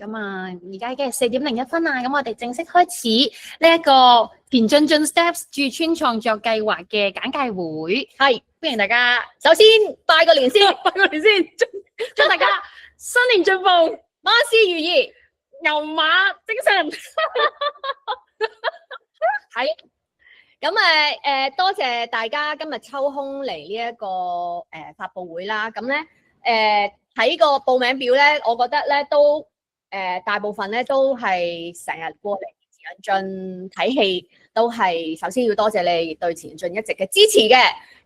咁啊，而家已經係4:01啦，咁我哋正式開始呢一個田進進 Steps 駐村創作計劃嘅簡介會。係，歡迎大家。首先拜個年先，拜個年先，祝大家新年進步，萬事如意，牛馬精神。係。咁多謝大家今日抽空嚟呢一個發佈會啦。咁咧睇個報名表咧，我覺得咧都大部分咧都係成日過嚟田進睇戲，都係首先要多謝你對田進一直嘅支持嘅。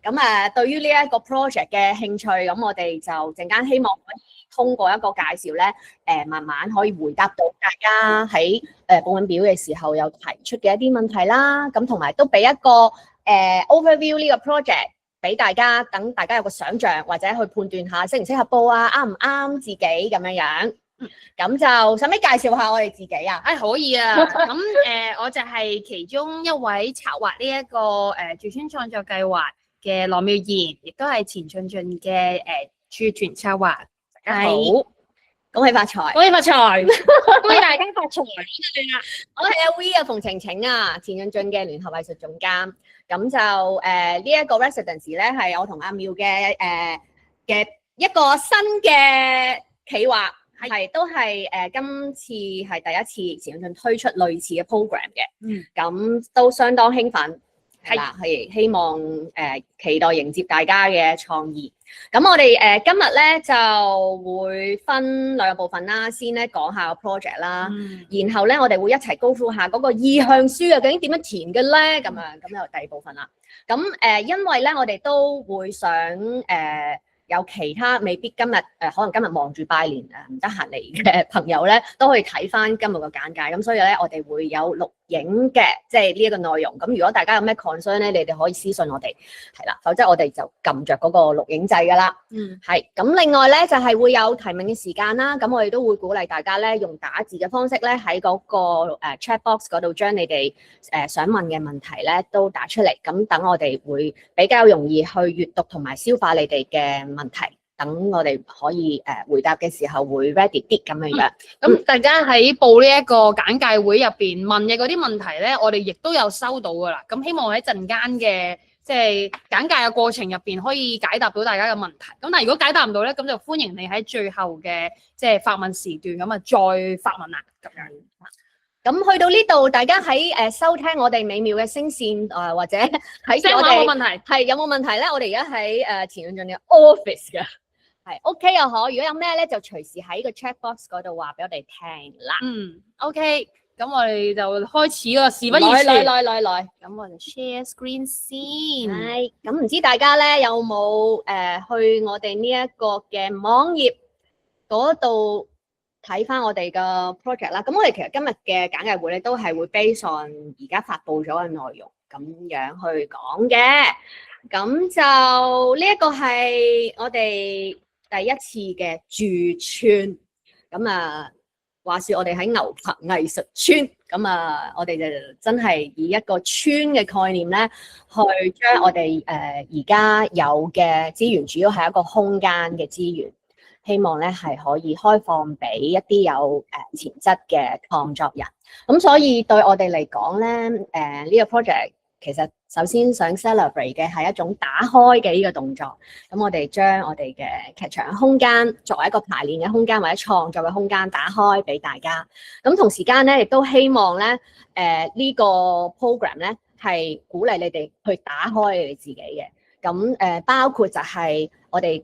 咁對於呢一個 project 嘅興趣，咁我哋就陣間希望可以通過一個介紹咧，慢慢可以回答到大家喺報名表嘅時候有提出嘅一啲問題啦。咁同埋都俾一個overview 呢個 project 俾大家，等大家有個想像或者去判斷下適唔適合報啊，啱唔啱自己咁樣樣。咁就使唔使介紹下我哋自己啊？可以啊。咁我就係其中一位策劃呢一個駐村創作計劃嘅羅妙賢，亦都係田進進嘅駐團策劃。大家好，恭喜發財！恭喜發財！恭喜大家發財！我係阿 V 啊，馮晴晴啊，田進進嘅聯合藝術總監。咁就呢一個 residence 咧，係我同阿妙嘅一個新嘅企劃。係都係今次係第一次田進進推出類似嘅 program 嘅，咁都相當興奮，係啦，係希望期待迎接大家嘅創意。咁我哋今日咧就會分兩個部分啦，先咧講下個 project 啦，然後咧我哋會一齊 go through下嗰個意向書啊，究竟點樣填嘅咧？咁樣咁就第二部分啦。咁因為咧我哋都會想有其他未必今日可能今日忙住拜年唔得閒嚟嘅朋友咧，都可以睇翻今日個簡介。咁所以咧，我哋會有錄影嘅，即係呢一個內容。咁如果大家有咩 concern 咧，你哋可以私信我哋，係啦，否則我哋就撳着嗰個錄影掣噶啦。係。咁另外咧就係會有提問嘅時間啦。咁我哋都會鼓勵大家咧用打字嘅方式咧喺嗰個chat box 嗰度將你哋想問嘅問題咧都打出嚟。咁等我哋會比較容易去閱讀同埋消化你哋嘅問題，等我哋可以回答嘅時候會 ready 啲咁樣樣。咁大家喺報呢一個簡介會入邊問嘅嗰啲問題咧，我哋亦都有收到噶啦。咁希望喺陣間嘅即係簡介嘅過程入邊可以解答到大家嘅問題。咁但係如果解答唔到咧，咁就歡迎你喺最後嘅即係發問時段咁啊再發問啦咁樣。咁去到呢度，大家喺收聽我哋美妙嘅聲線或者喺我哋冇問題係有冇問題咧？我哋而家喺田進進嘅 office 嘅，係 OK 又可。如果有咩咧，就隨時喺個 chat box 嗰度話俾我哋聽啦。OK， 咁我哋就開始啦，事不宜遲。來，咁我哋 share screen 先。係，咁唔知大家咧有冇去我哋呢一個嘅網頁嗰度睇翻我哋嘅 project 啦。咁我哋其實今日嘅簡介會咧都係會 base on 而家發布咗嘅內容咁樣去講嘅。咁就呢一個係我哋第一次嘅駐村。咁話說我哋喺牛棚藝術村，咁我哋就真係以一個村嘅概念咧，去將我哋而家有嘅資源，主要係一個空間嘅資源。希望咧係可以開放俾一啲有潛質嘅創作人，咁所以對我哋嚟講咧，呢個 project 其實首先想 celebrate 嘅係一種打開嘅呢個動作。咁我哋將我哋嘅劇場空間作為一個排練嘅空間或者創作嘅空間打開俾大家。咁同時間咧，亦都希望咧，呢個 program 咧係鼓勵你哋去打開你哋自己嘅。咁包括就係我哋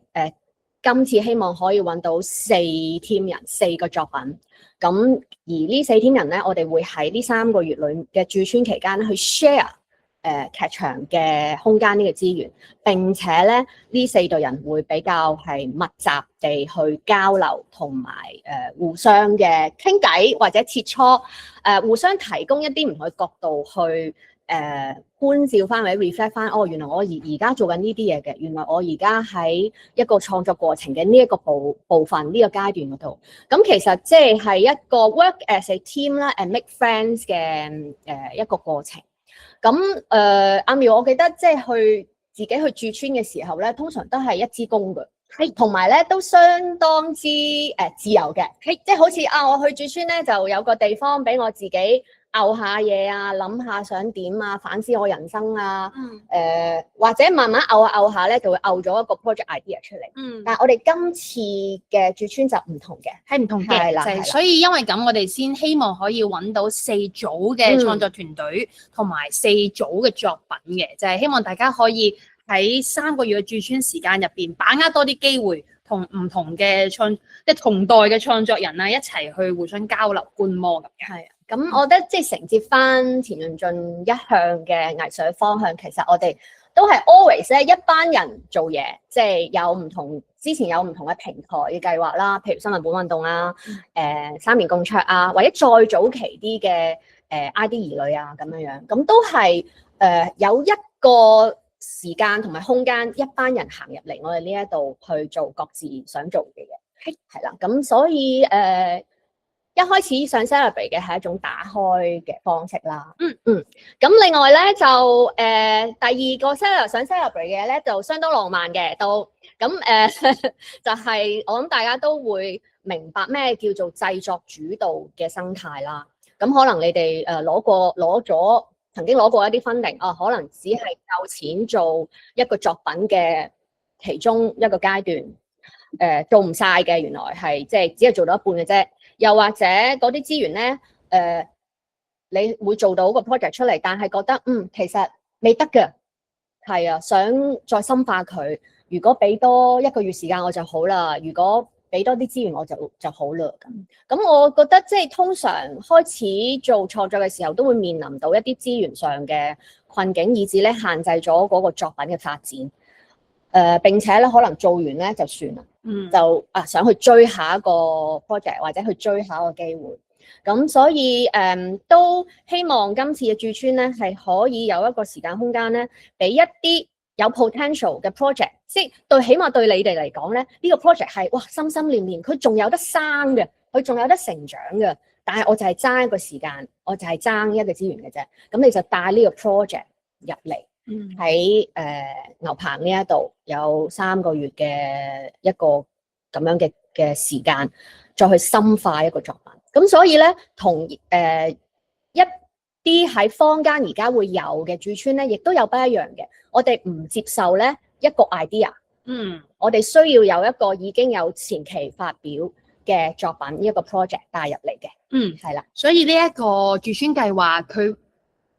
今次希望可以揾到4 team 人，4個作品。咁而呢4 team人咧，我哋會喺呢3個月裏嘅駐村期間去 share 劇場嘅空間呢個資源。並且咧呢4隊人會比較係密集地去交流，同埋互相嘅傾偈或者切磋，互相提供一啲唔同嘅角度去。觀照翻或者 reflect 翻，原來我而家做緊呢啲嘢嘅，原來我而家喺一個創作過程嘅呢一個部分呢個階段嗰度，咁其實即係一個 work as a team 啦，and make friends 嘅一個過程。咁阿苗，我記得即係自己去駐村嘅時候咧，通常都係一支公嘅。同埋咧都相當之自由嘅，即係好似我去駐村咧就有個地方俾我自己拗下嘢啊，諗下想點啊，反思我人生啊，或者慢慢拗下咧就會拗咗一個 project idea 出嚟。但係我哋今次嘅駐村就唔同嘅，係唔同嘅，係啦，所以因為咁，我哋先希望可以揾到4組嘅創作團隊同埋4組嘅作品嘅，就係希望大家可以喺3個月嘅駐村時間入邊，把握多啲機會，同唔同嘅即係同代嘅創作人啊，一齊去互相交流觀摩咁嘅。係啊，咁我覺得即係承接翻田潤俊一向嘅藝術嘅方向，其實我哋都係 always 咧一班人做嘢，即係有唔同之前有唔同嘅平台嘅計劃啦，譬如新聞本運動啊、3年共桌啊，或者再早期啲嘅ID 兒女啊咁樣，咁都係有一個時間同埋空間，一班人行入嚟我哋呢一度去做各自想做嘅嘢，係啦，咁所以一開始想 celebrate 嘅係一種打開嘅方式啦。咁另外咧就第二個想 celebrate 嘅嘢咧就相當浪漫嘅，都咁就係我諗大家都會明白咩叫做製作主導嘅生態啦。咁可能你哋曾經攞過一啲 funding， 可能只係夠錢做一個作品嘅其中一個階段，做唔晒嘅，原來係即係只係做到一半嘅啫。又或者嗰啲資源咧，你會做到個 project 出嚟，但係覺得其實未得嘅，係啊，想再深化佢。如果俾多1個月時間我就好啦，如果俾多啲資源我就好啦。咁我覺得即係通常開始做創作嘅時候，都會面臨到一啲資源上嘅困境，以至咧限制咗嗰個作品嘅發展。並且咧可能做完咧就算啦，就想去追下一個 project 或者去追下一個機會。咁所以都希望今次嘅駐村咧係可以有一個時間空間咧，俾一啲有 potential 嘅 project， 即係起碼對你哋嚟講咧，呢個 project 係哇心心念念，佢仲有得生嘅，佢仲有得成長嘅。但係我就係爭一個時間，我就係爭一個資源嘅啫。咁你就帶呢個 project 入嚟。喺牛棚呢一度有3個月嘅一個咁樣嘅時間，再去深化一個作品。咁所以咧，同一啲喺坊間而家會有嘅駐村咧，亦都有不一樣嘅。我哋唔接受咧一個 idea，我哋需要有一個已經有前期發表嘅作品，一個 project 帶入嚟嘅。係啦，所以呢一個駐村計劃佢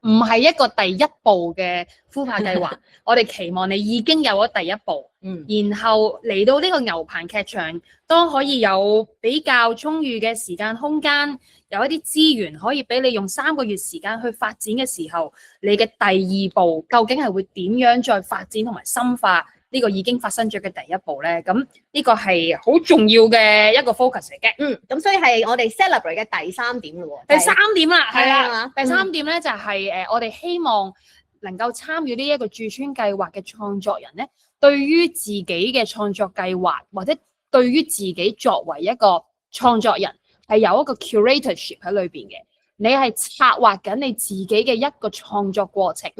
唔係一個第一步嘅孵化計劃，我哋期望你已經有咗第一步，然後嚟到呢個牛棚劇場，當可以有比較充裕嘅時間空間，有一啲資源可以俾你用3個月時間去發展嘅時候，你嘅第2步究竟係會點樣再發展同埋深化呢個已經發生咗嘅第一步咧？咁呢個係好重要嘅一個 focus 嚟嘅。咁所以係我哋 celebrate 嘅第3點咯喎。第3點啦，係啦，第3點咧就係我哋希望能夠參與呢一個駐村計劃嘅創作人咧，對於自己嘅創作計劃或者對於自己作為一個創作人係有一個 curatorship 喺裏邊嘅。你係策劃緊你自己嘅一個創作過程，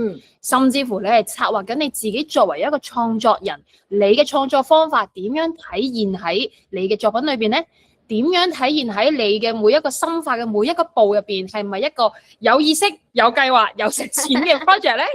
甚至乎你係策劃緊你自己作為一個創作人，你嘅創作方法點樣體現喺你嘅作品裏邊咧？點樣體現喺你嘅每一個深化嘅每一個步入邊？係唔係一個有意識、有計劃、有實踐嘅 project 咧？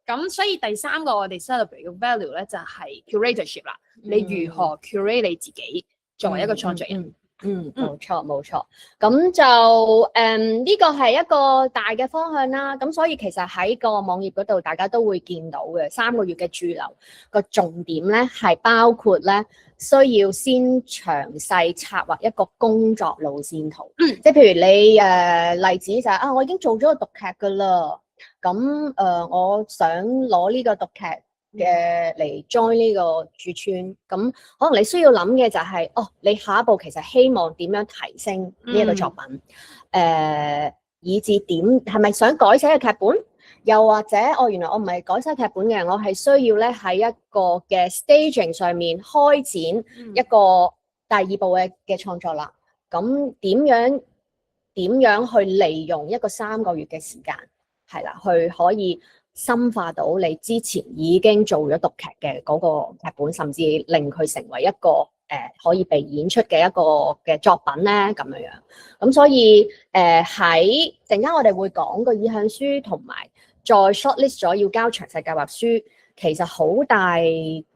咁所以第3個我哋 celebrate 嘅 value 咧就係 curatorship 啦。你如何 curate 你自己作為一個創作人？冇錯，咁就呢個係一個大嘅方向啦。咁所以其實喺個網頁嗰度，大家都會見到嘅3個月嘅駐留個重點咧，係包括咧需要先詳細策劃一個工作路線圖。即係譬如你例子就係我已經做咗個讀劇㗎啦，咁我想攞呢個讀劇嘅嚟 join 呢個駐村，咁可能你需要諗嘅就係你下一步其實希望點樣提升呢一個作品，以至點係咪想改寫嘅劇本，又或者原來我唔係改寫劇本嘅，我係需要咧喺一個嘅 staging 上面開展一個第2步嘅創作啦。咁點樣去利用一個3個月嘅時間，係啦，去可以深化到你之前已經做咗讀劇嘅嗰個劇本，甚至令佢成為一個可以被演出嘅一個嘅作品咧，咁樣樣。咁所以喺陣間我哋會講個意向書，同埋再 shortlist 咗要交詳細計劃書，其實好大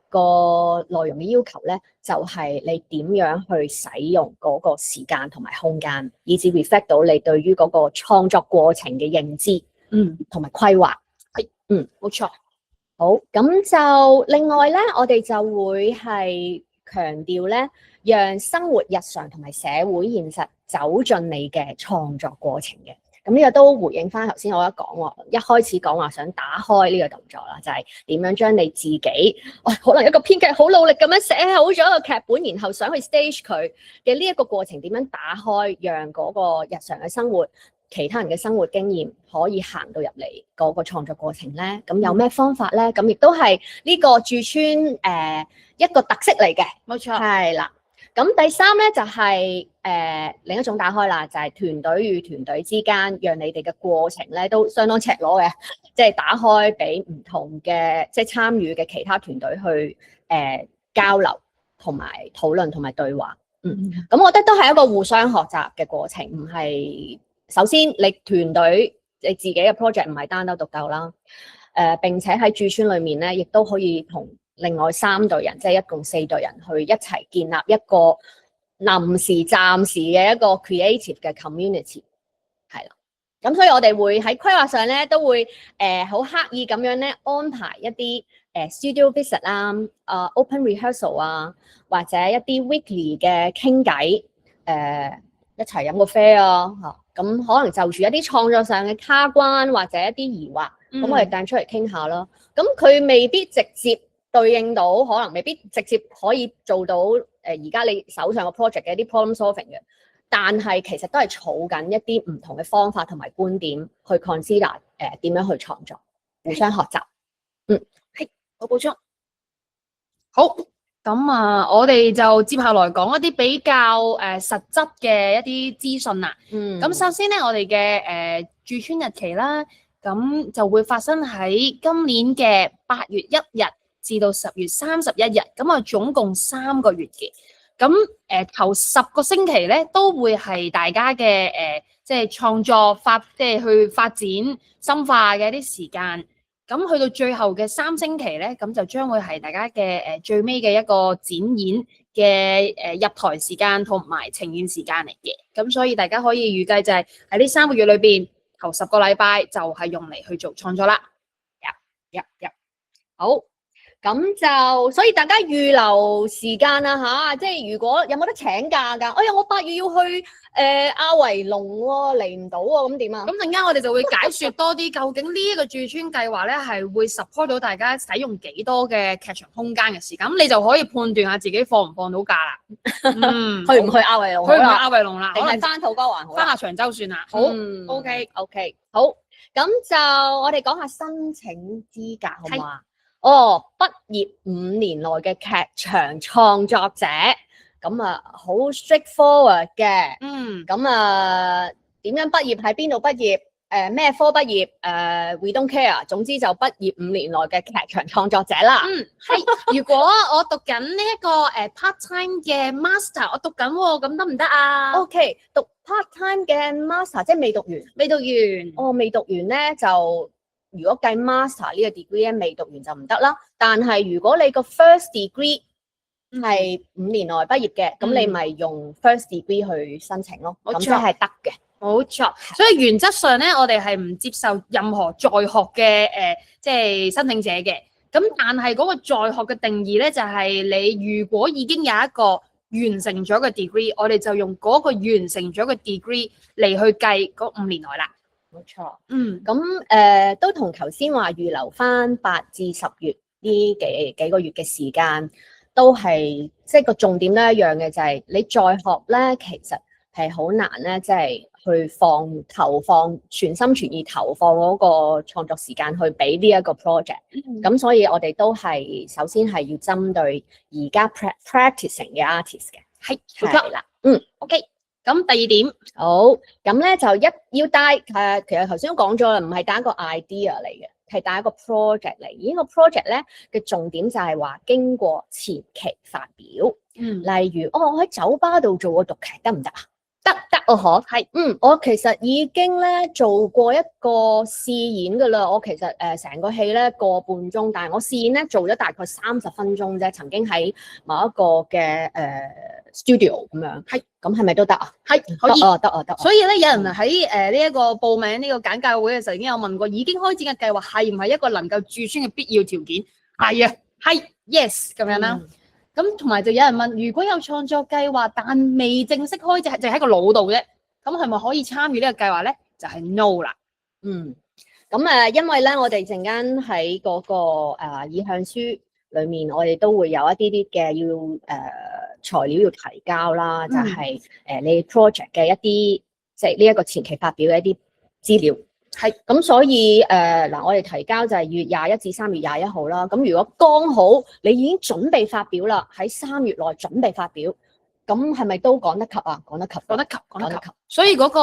個內容嘅要求咧，就係你點樣去使用嗰個時間同埋空間，以至 reflect 到你對於嗰個創作過程嘅認知，同埋規劃。冇錯。好，咁就另外咧，我哋就會係強調咧，讓生活日常同埋社會現實走進你嘅創作過程嘅。咁呢個都回應翻頭先我一開始講話想打開呢個動作啦，就係點樣將你自己，可能一個編劇好努力咁樣寫好咗一個劇本，然後想去 stage 佢嘅呢一個過程，點樣打開，讓嗰個日常嘅生活，其他人嘅生活經驗可以行到入嚟嗰個創作過程咧？咁有咩方法咧？咁亦都係呢個駐村一個特色嚟嘅，冇錯。係啦。咁第三咧就係另一種打開啦，就係團隊與團隊之間，讓你哋嘅過程咧都相當赤裸嘅，即係打開俾唔同嘅即係參與嘅其他團隊去交流同埋討論同埋對話。咁我覺得都係一個互相學習嘅過程，唔係首先你團隊你自己嘅 project 唔係單打獨鬥啦，並且喺駐村裏面咧，亦都可以同另外3隊人，即係一共4隊人去一齊建立一個臨時暫時嘅一個 creative 嘅 community， 係啦。咁所以我哋會喺規劃上咧都會好刻意咁樣咧安排一啲studio visit 啦、open rehearsal 啊，或者一啲 weekly 嘅傾偈，一齊飲個啡啊嚇。咁可能就住一啲創作上嘅卡關或者一啲疑惑，咁我哋掟出嚟傾下咯。咁佢未必直接對應到，可能未必直接可以做到而家你手上個 project 嘅一啲 problem solving 嘅，但係其實都係儲緊一啲唔同嘅方法同埋觀點去 consider 點樣去創作，互相學習。係，我補充。好，咁我哋就接下來講一啲比較實質嘅一啲資訊啦。咁首先咧，我哋嘅駐村日期啦，咁就會發生喺今年嘅8月1日至到10月31日，咁總共3個月嘅。咁頭10個星期咧，都會係大家嘅即係創作即係去發展深化嘅一啲時間。咁去到最後嘅3星期咧，咁就將會係大家嘅最尾嘅一個展演嘅入台時間同埋呈現時間嚟嘅。咁所以大家可以預計就係喺呢3個月裏邊，頭10個禮拜就係用嚟去做創作啦。好。咁就所以大家預留時間啊嚇，即係如果有冇得請假㗎？哎呀，我8月要去亞維農喎，嚟唔到喎，咁點啊？咁陣間我哋就會解説多啲，究竟呢一個駐村計劃咧係會 support 到大家使用幾多嘅劇場空間嘅時間，咁你就可可以判斷下自己放唔放到假啦。去唔去亞維農？去唔去亞維農啦？定係翻土瓜灣好？翻下長洲算啦。好，OK，好。咁就我哋講下申請資格好嘛？畢業5年內嘅劇場創作者，咁好 straightforward 嘅。咁點樣畢業？喺邊度畢業？咩科畢業？We don't care。總之就畢業5年內嘅劇場創作者啦。係。如果我讀緊呢一個part time 嘅 master， 我讀緊喎，咁得唔得啊 ？OK， 讀 part time 嘅 master 即係未讀完。未讀完。未讀完咧就。如果計 master 呢個 degree 咧未讀完就唔得啦，但係如果你個 first degree 係5年內畢業嘅，咁你咪用 first degree 去申請咯，咁即係得嘅。冇錯，所以原則上咧，我哋係唔接受任何在學嘅即係申請者嘅。咁但係嗰個在學嘅定義咧，就係你如果已經有一個完成咗嘅 degree， 我哋就用嗰個完成咗嘅 degree 嚟去計嗰5年內啦。冇錯，咁都同頭先話預留翻8至10月呢幾個月嘅時間，都係即係個重點都一樣嘅，就係你在學咧，其實係好難咧，即係去投放全心全意投放嗰個創作時間去俾呢一個 project。咁所以我哋都係首先係要針對而家 practicing 嘅 artist 嘅，係冇啦。OK。咁第2點，好，咁咧就要帶其實頭先都講咗啦，唔係單個 idea 嚟嘅，係帶一個 project 嚟，而呢個 project 咧嘅重點就係話經過前期發表，例如我喺酒吧度做個讀劇得唔得啊？得哦，可係，我其實已經咧做過一個試演㗎啦。我其實成個戲咧個半鐘，但係我試演咧做咗大概30分鐘啫。曾經喺某一個嘅studio 咁樣，係，咁係咪都得啊？係可以，得。所以咧，有人喺呢一個報名呢個簡介會嘅時候已經有問過，已經開展嘅計劃係唔係一個能夠駐村嘅必要條件？係啊，係 yes 咁樣啦。咁同埋就有人問，如果有創作計劃但未正式開展，就喺個腦度啫，咁係咪可以參與呢個計劃咧？就係 no 啦。咁因為咧，我哋陣間喺嗰個意向書裏面，我哋都會有一啲嘅要材料要提交啦，就係你 project 嘅一啲即係呢一個前期發表嘅一啲資料。係咁，所以我哋提交就係2月21至3月21號啦。咁如果剛好你已經準備發表啦，喺3月內準備發表，咁係咪都趕得及啊？趕得及。所以嗰個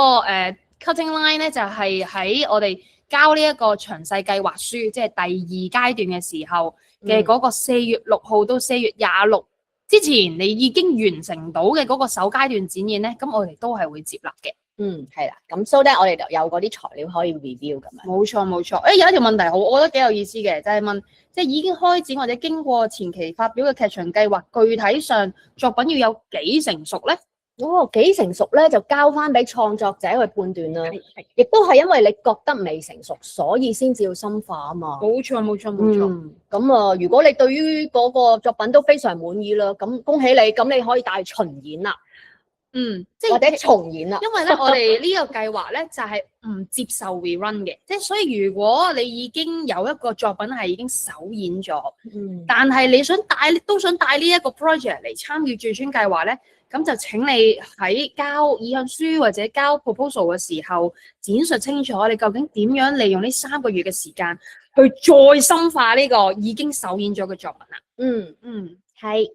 cutting line 咧，就係喺我哋交呢一個詳細計劃書，即係第2階段嘅時候嘅嗰個4月6號到4月26之前，你已經完成到嘅嗰個首階段展演咧，咁我哋都係會接納嘅。係啦，咁 so that 我哋就有嗰啲材料可以 review 咁樣。冇錯。有一條問題好，我覺得幾有意思嘅，就係問即係已經開展或者經過前期發表嘅劇場計劃，具體上作品要有幾成熟咧？幾成熟咧，就交翻俾創作者去判斷啦。亦都係因為你覺得未成熟，所以先至要深化啊嘛。冇錯。咁如果你對於嗰個作品都非常滿意啦，咁恭喜你，咁你可以帶去巡演啦。即係或者重演啦。因為咧，我哋呢個計劃咧就係唔接受 rerun 嘅，即係所以如果你已經有一個作品係已經首演咗，但係你想帶呢一個 project 嚟參與駐村計劃咧，咁就請你喺交意向書或者交 proposal 嘅時候，展述清楚你究竟點樣利用呢3個月嘅時間去再深化呢個已經首演咗嘅作品啦。係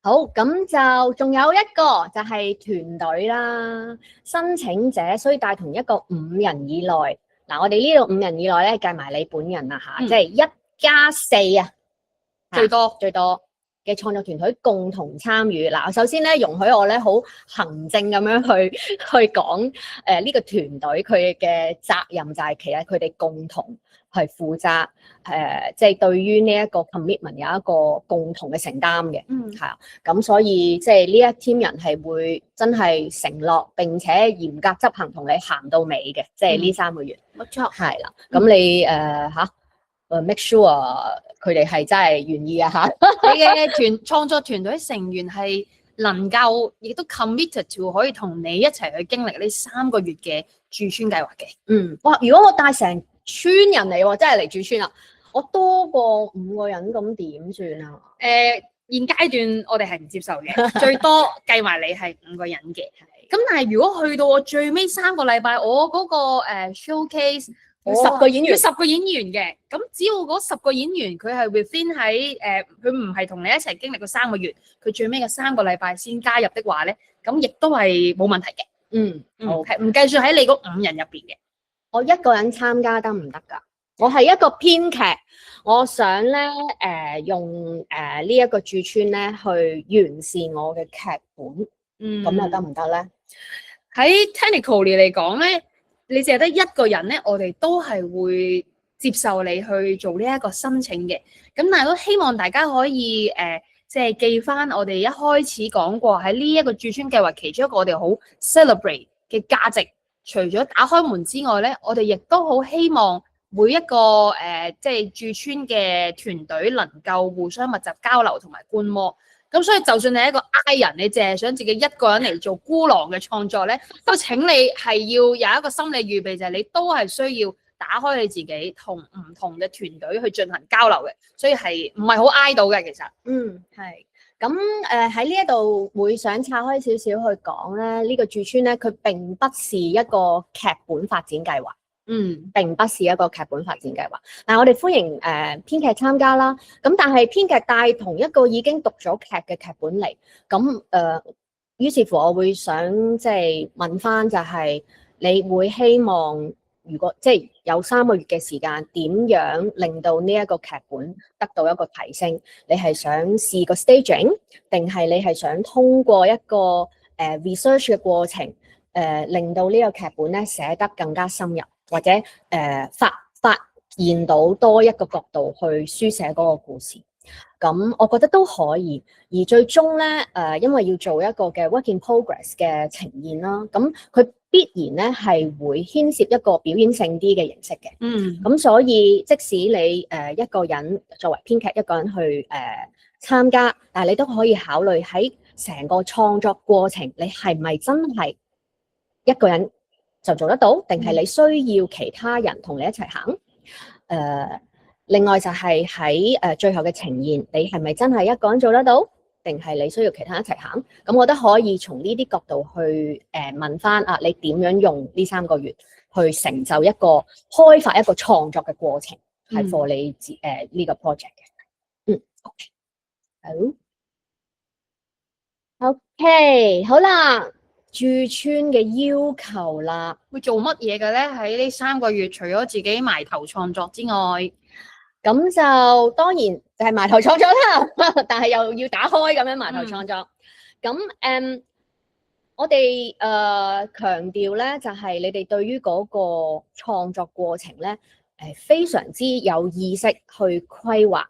好，咁就仲有一個就係團隊啦，申請者需帶同一個5人以內。嗱，我哋呢度5人以內咧，計埋你本人啦嚇，即係1+4啊，最多嘅創作團隊共同參與。嗱，首先咧容許我咧好行政咁樣去講呢個團隊佢嘅責任就係其實佢哋共同係負責即係對於呢一個 commitment 有一個共同嘅承擔嘅，係啊，咁所以即係呢一 team 人係會真係承諾並且嚴格執行同你行到尾嘅，即係呢3個月。冇錯，係啦，咁你make sure 佢哋係真係願意啊嚇，你嘅創作團隊成員係能夠亦都 committed to 可以同你一齊去經歷呢3個月嘅駐村計劃嘅。哇！如果我帶成村人嚟喎，真係嚟駐村啦！我多過5個人，咁點算啊？現階段我哋係唔接受嘅，最多計埋你係5個人嘅。咁但係如果去到我最尾3個禮拜，我嗰個showcase 要10個演員嘅，咁只要嗰10個演員佢係 within 喺佢唔係同你一齊經歷過3個月，佢最尾嘅3個禮拜先加入的話咧，咁亦都係冇問題嘅。係唔計算喺你嗰5人入邊嘅。我一個人參加得唔得㗎？我係一個編劇，我想咧用呢一個駐村咧去完善我嘅劇本，咁又得唔得咧？喺 technically 嚟講咧，你淨係得一個人咧，我哋都係會接受你去做呢一個申請嘅。咁但係都希望大家可以即係記翻我哋一開始講過喺呢一個駐村計劃其中一個我哋好 celebrate 嘅價值。除咗打開門之外咧，我哋亦都好希望每一個即係駐村嘅團隊能夠互相密集交流同埋觀摩。咁所以就算你係一個 I 人，你淨係想自己一個人嚟做孤狼嘅創作咧，都請你係要有一個心理預備，就係你都係需要打開你自己同唔同嘅團隊去進行交流嘅。所以係唔係好挨到嘅其實。係。咁喺呢一度會想拆開少少去講咧，呢個駐村咧，佢並不是一個劇本發展計劃，並不是一個劇本發展計劃。但係我哋歡迎編劇參加啦。咁但係編劇帶同一個已經讀咗劇嘅劇本嚟，咁於是乎我會想即係問翻就係，你會希望如果即係有3個月嘅時間，點樣令到呢一個劇本得到一個提升？你係想試個 staging，定係你係想通過一個research 嘅過程，令到呢個劇本咧寫得更加深入，或者發現到多一個角度去書寫嗰個故事？咁我覺得都可以。而最終咧，因為要做一個嘅 work in progress 嘅呈現啦，咁佢必然咧係會牽涉一個表演性啲嘅形式嘅。咁所以即使你一個人作為編劇，一個人去參加，但係你都可以考慮喺成個創作過程，你係咪真係一個人就做得到，定係你需要其他人同你一齊行？另外就係喺最後嘅呈現，你係咪真係一個人做得到，定係你需要其他人一齊行？咁我覺得可以從呢啲角度去問翻你點樣用呢3個月去成就一個開發一個創作嘅過程，係 for 你呢個 project 嘅。OK， 好啦，駐村嘅要求啦，會做乜嘢嘅咧？喺呢3個月，除咗自己埋頭創作之外，咁就當然就係埋頭創作啦，但係又要打開咁樣埋頭創作。咁我哋強調咧，就係你哋對於嗰個創作過程咧，非常之有意識去規劃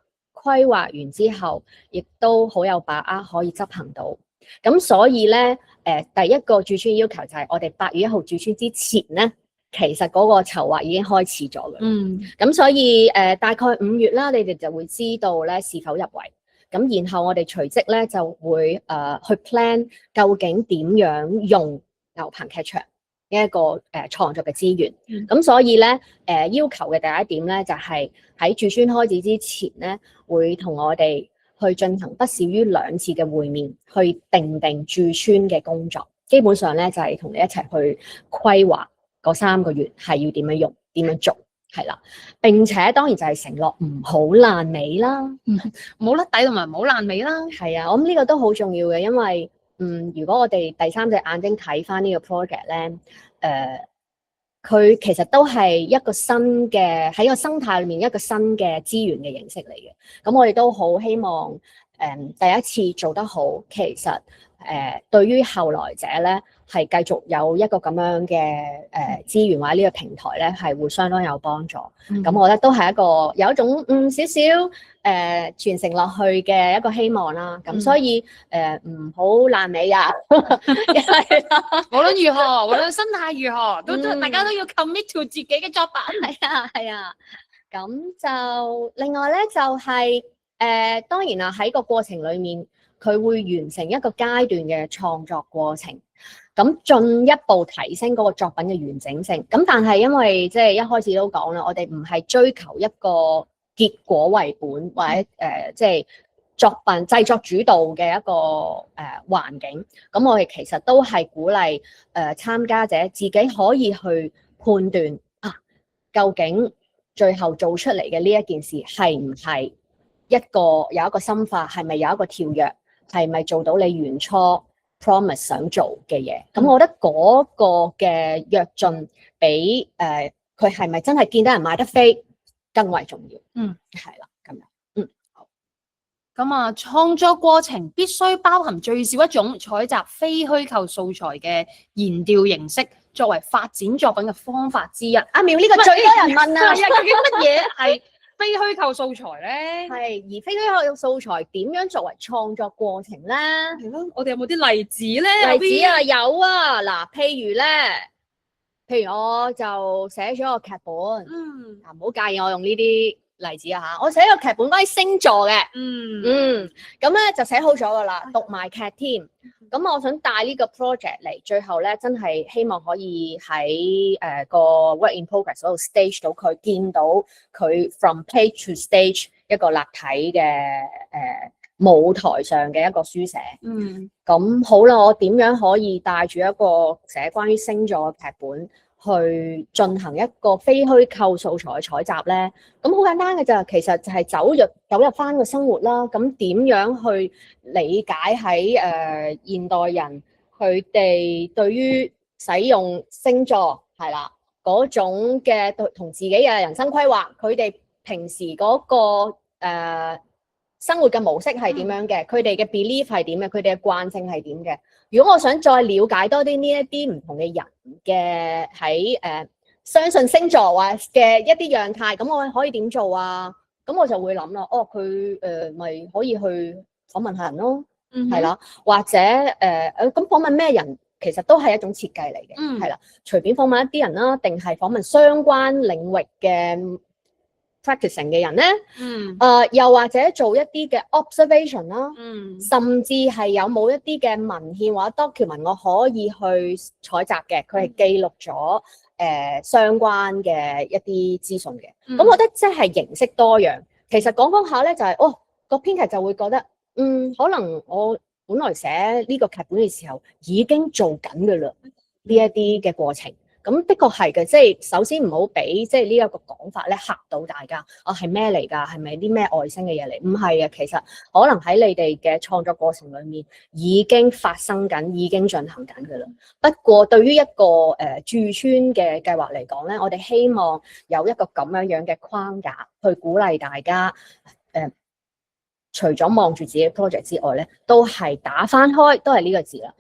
完之後，亦都好有把握可以執行到。咁所以咧，第一個駐村要求就係我哋8月1號駐村之前咧，其實嗰個籌劃已經開始咗嘅。咁所以大概5月啦，你哋就會知道咧是否入圍。咁然後我哋隨即咧就會去 plan 究竟點樣用牛棚劇場呢一個創作嘅資源。咁所以咧要求嘅第一點咧就係喺駐村開始之前咧，會同我哋去進行不少於2次嘅會面，去定駐村嘅工作。基本上咧就係同你一齊去規劃嗰3個月係要點樣用、點樣做，係啦。並且當然就係承諾唔好爛尾啦，唔好甩底同埋唔好爛尾啦。係啊，我諗呢個都好重要嘅，因為如果我哋第3隻眼睛睇翻呢個 project 咧，佢其實都係一個新嘅喺個生態裏面一個新嘅資源嘅形式嚟嘅。咁我哋都好希望第一次做得好，其實對於後來者咧係繼續有一個咁樣嘅資源或者呢個平台咧係會相當有幫助。咁我覺得都係一個有一種少少傳承落去嘅一個希望啦。咁所以唔好爛尾啊！無論如何，無論生態如何，都大家都要 commit to 自己嘅作品。係啊。咁就另外咧就係當然啦，喺個過程裡面，佢會完成一個階段嘅創作過程，咁進一步提升嗰個作品嘅完整性。咁但係因為即係一開始都講啦，我哋唔係追求一個結果為本，或者即係作品製作主導嘅一個環境。咁我哋其實都係鼓勵參加者自己可以去判斷究竟最後做出嚟嘅呢一件事係唔係有一個深化，係咪有一個跳躍，係咪做到你原初 promise 想做嘅嘢？咁我覺得嗰個嘅躍進比佢係咪真係見得人買得飛更為重要。係啦，咁樣。好。咁啊，創作過程必須包含最少一種採集非虛構素材嘅研調形式，作為發展作品嘅方法之一。阿苗呢個最多人問啊，究竟乜嘢係非虛構素材咧？係，而非虛構素材點樣作為創作過程咧？係咯，我哋有冇啲例子咧？例子啊，有啊，嗱，譬如我就寫咗個劇本，唔好介意我用呢啲例子啊嚇，我寫個劇本關於星座嘅，咁咧就寫好咗噶啦，讀埋劇添。咁我想帶呢個 project 嚟，最後咧真係希望可以喺個 work in progress 嗰度 stage 到佢，見到佢 from page to stage 一個立體嘅舞台上嘅一個書寫。咁好啦，我點樣可以帶住一個寫關於星座嘅劇本去進行一個非虛構素材嘅採集咧？咁好簡單嘅就其實就係走入翻個生活啦。咁點樣去理解喺現代人佢哋對於使用星座係啦嗰嗰種嘅同自己嘅人生規劃，佢哋平時嗰個生活嘅模式係點樣嘅，佢哋嘅 belief 係點嘅，佢哋嘅慣性係點嘅。如果我想再了解多啲呢一啲唔同嘅人嘅喺相信星座或嘅一啲樣態，咁我可以點做啊？咁我就會諗啦，佢咪可以去訪問下人咯，係啦，或者咁訪問咩人？其實都係一種設計嚟嘅，係啦，隨便訪問一啲人啦，定係訪問相關領域嘅 practicing 嘅人咧，又或者做一啲嘅 observation 啦，甚至係有冇一啲嘅文獻或者 document 我可以去採集嘅，佢係記錄咗相關嘅一啲資訊嘅。咁我覺得即係形式多樣，其實講下咧就係個編劇就會覺得可能我本來寫呢個劇本嘅時候已經做緊㗎啦，呢一啲嘅過程。咁的確係嘅，即係首先唔好俾即係呢一個講法咧嚇到大家。係咩嚟㗎？係咪啲咩外星嘅嘢嚟？唔係啊，其實可能喺你哋嘅創作過程裡面已經發生緊，已經進行緊㗎啦。不過對於一個駐村嘅計劃嚟講咧，我哋希望有一個咁樣嘅框架去鼓勵大家除咗望住自己嘅 project 之外咧，都係打翻開，都係呢個字啦。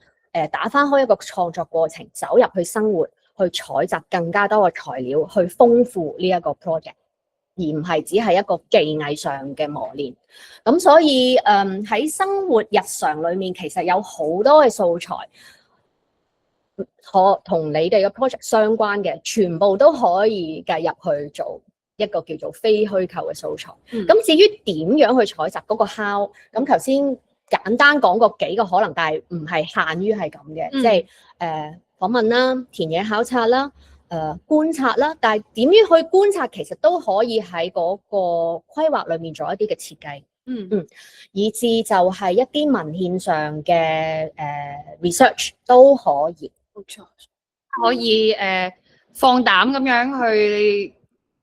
打翻開一個創作過程，走入去生活，去採集更加多嘅材料，去豐富呢一個 project， 而唔係只係一個技藝上嘅磨練。咁所以喺生活日常裡面，其實有好多嘅素材，同你哋嘅 project 相關嘅，全部都可以計入去做一個叫做非虛構嘅素材。咁至於點樣去採集嗰個 how， 咁頭先簡單講過幾個可能，但係唔係限於係咁嘅，即係訪問啦、田野考察啦、觀察啦。但係點樣去觀察，其實都可以喺嗰個規劃裡面做一啲嘅設計。以至就係一啲文獻上嘅research 都可以。冇錯，可以放膽咁樣去